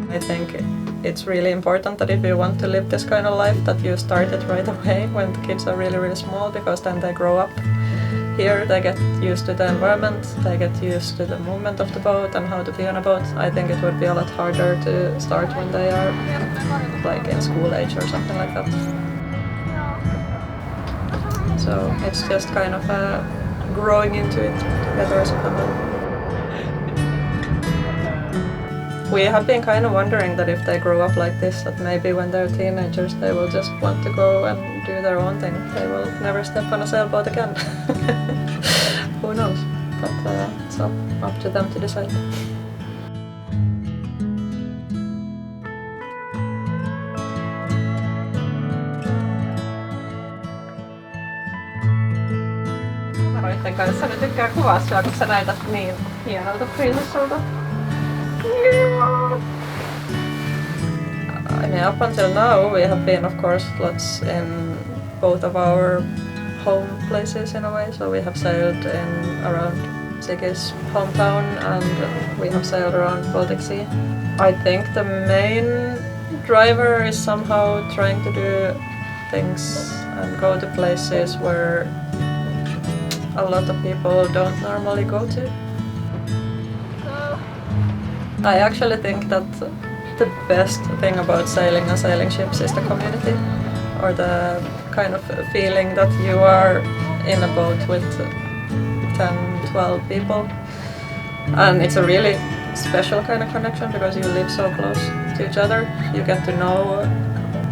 I think it's really important that if you want to live this kind of life, that you start it right away when the kids are really small, because then they grow up here, they get used to the environment, they get used to the movement of the boat and how to be on a boat. I think it would be a lot harder to start when they are like in school age or something like that. So it's just kind of growing into it together as a family. We have been kind of wondering that if they grow up like this, that maybe when they're teenagers they will just want to go and do their own thing. They will never step on a sailboat again. Who knows? But it's up to them to decide. Varoitten kanssa ne tykkää kuvaa sua, kun sä näytät niin hienolta prinsessulta. I mean, up until now we have been, of course, lots in both of our home places in a way. So we have sailed in around Siggy's hometown, and we have sailed around Baltic Sea. I think the main driver is somehow trying to do things and go to places where a lot of people don't normally go to. So I actually think that the best thing about sailing and sailing ships is the community, or the kind of feeling that you are in a boat with 10, 12 people. And it's a really special kind of connection because you live so close to each other. You get to know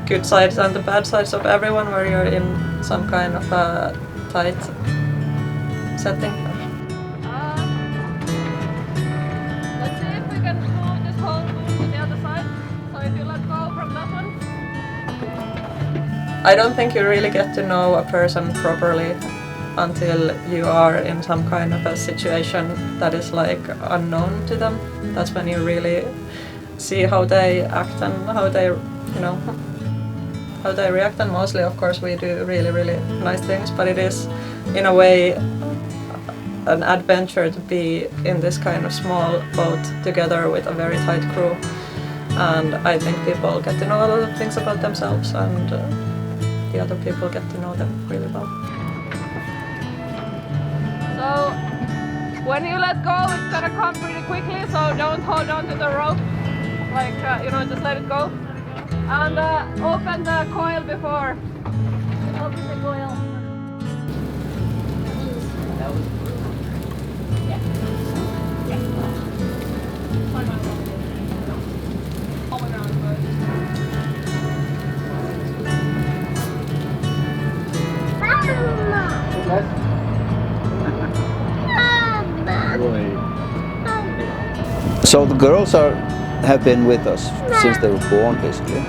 good sides and the bad sides of everyone where you're in some kind of a tight setting. Let's see if we can move this whole boom to the other side. So if you let go from that one. I don't think you really get to know a person properly until you are in some kind of a situation that is like unknown to them. That's when you really see how they act and how they, how they react. And mostly, of course, we do really, really nice things, but it is, in a way, an adventure to be in this kind of small boat together with a very tight crew. And I think people get to know a lot of things about themselves, and the other people get to know them really well. So when you let go, it's gonna come pretty quickly, so don't hold on to the rope, like, just let it go. And open the coil before. Open the coil. So the girls have been with us since they were born, basically.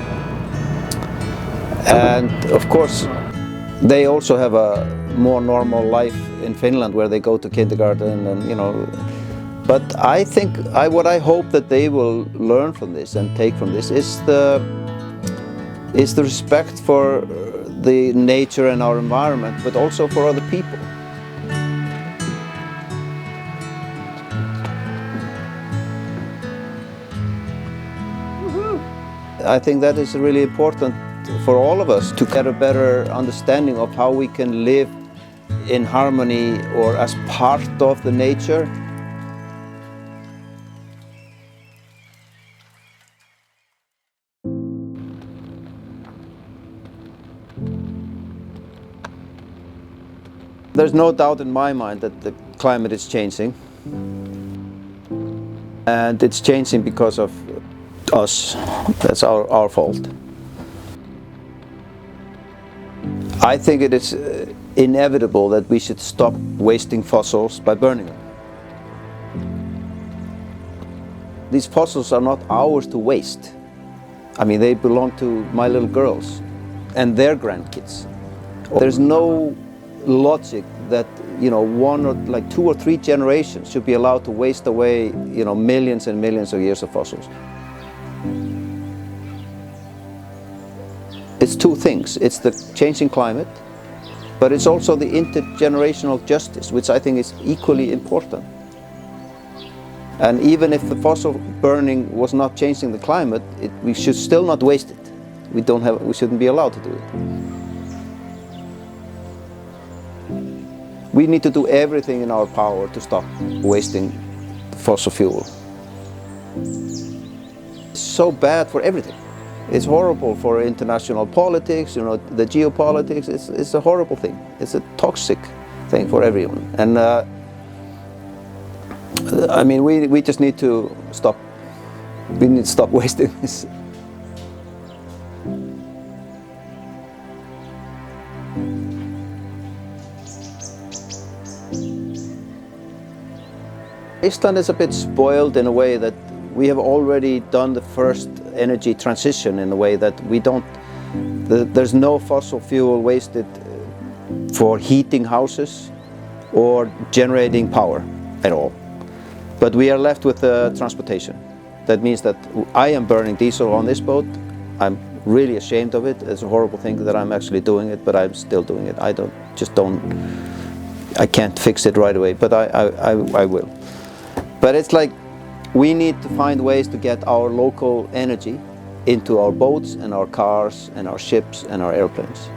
And of course, they also have a more normal life in Finland where they go to kindergarten and, But I think, what I hope that they will learn from this and take from this is the respect for the nature and our environment, but also for other people. I think that is really important for all of us to get a better understanding of how we can live in harmony or as part of the nature. There's no doubt in my mind that the climate is changing. And it's changing because of us. That's our fault. I think it is inevitable that we should stop wasting fossils by burning them. These fossils are not ours to waste. I mean, they belong to my little girls and their grandkids. There's no logic that, one or like 2 or 3 generations should be allowed to waste away, millions and millions of years of fossils. It's 2 things. It's the changing climate, but it's also the intergenerational justice, which I think is equally important. And even if the fossil burning was not changing the climate, we should still not waste it. We shouldn't be allowed to do it. We need to do everything in our power to stop wasting fossil fuel. It's so bad for everything. It's horrible for international politics, the geopolitics. It's a horrible thing. It's a toxic thing for everyone. And I mean, we just need to stop. We need to stop wasting this. Iceland is a bit spoiled in a way that we have already done the first energy transition in a way that there's no fossil fuel wasted for heating houses or generating power at all. But we are left with transportation. That means that I am burning diesel on this boat. I'm really ashamed of it. It's a horrible thing that I'm actually doing it, but I'm still doing it. I can't fix it right away, but I will. But it's like we need to find ways to get our local energy into our boats and our cars and our ships and our airplanes.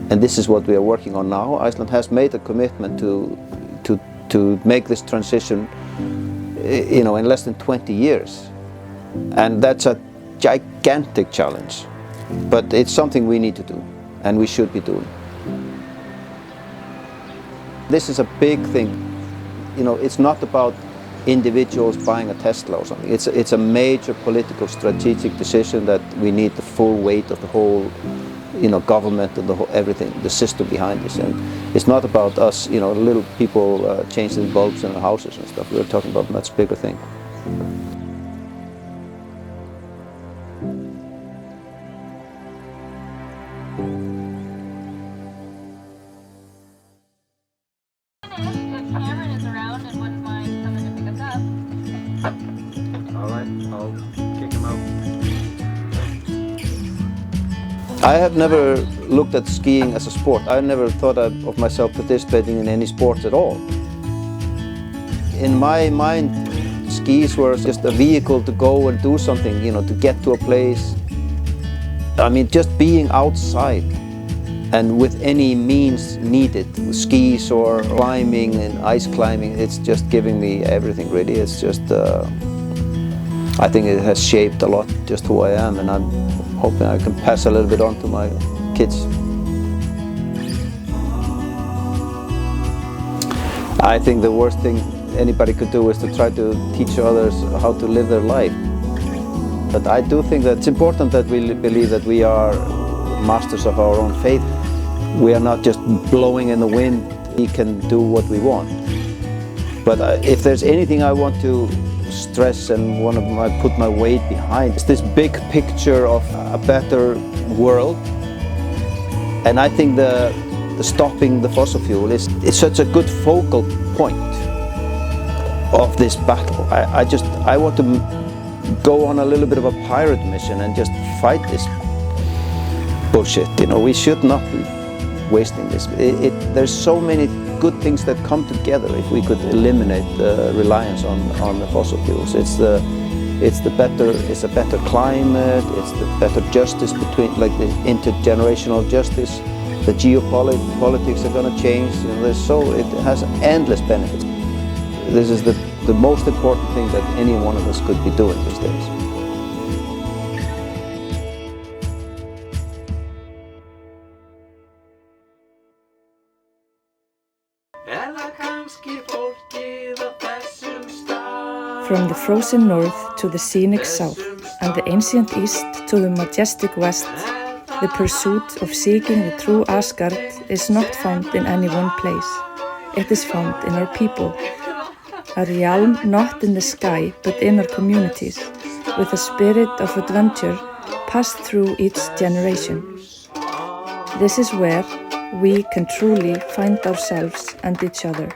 And this is what we are working on now. Iceland has made a commitment to make this transition, in less than 20 years. And that's a gigantic challenge. But it's something we need to do, and we should be doing. This is a big thing. It's not about individuals buying a Tesla or something. It's a major political strategic decision that we need the full weight of the whole, government and the whole everything, the system behind this. And it's not about us, little people changing bulbs in our houses and stuff. We're talking about a much bigger thing. I have never looked at skiing as a sport. I never thought of myself participating in any sports at all. In my mind, skis were just a vehicle to go and do something, to get to a place. I mean, just being outside and with any means needed, skis or climbing and ice climbing, it's just giving me everything really. It's just, I think it has shaped a lot just who I am, and I'm hoping I can pass a little bit on to my kids. I think the worst thing anybody could do is to try to teach others how to live their life. But I do think that it's important that we believe that we are masters of our own fate. We are not just blowing in the wind. We can do what we want. But if there's anything I want to stress and put my weight behind, it's this big picture of a better world. And I think the stopping the fossil fuel is such a good focal point of this battle. I want to go on a little bit of a pirate mission and just fight this bullshit. We should not be wasting this. There's so many good things that come together if we could eliminate the reliance on the fossil fuels. It's a better climate. It's the better justice between, like the intergenerational justice. The geopolitics are going to change. It has endless benefits. This is the most important thing that any one of us could be doing these days. From the frozen north to the scenic south, and the ancient east to the majestic west, the pursuit of seeking the true Asgard is not found in any one place. It is found in our people. A realm not in the sky but in our communities, with a spirit of adventure passed through each generation. This is where we can truly find ourselves and each other.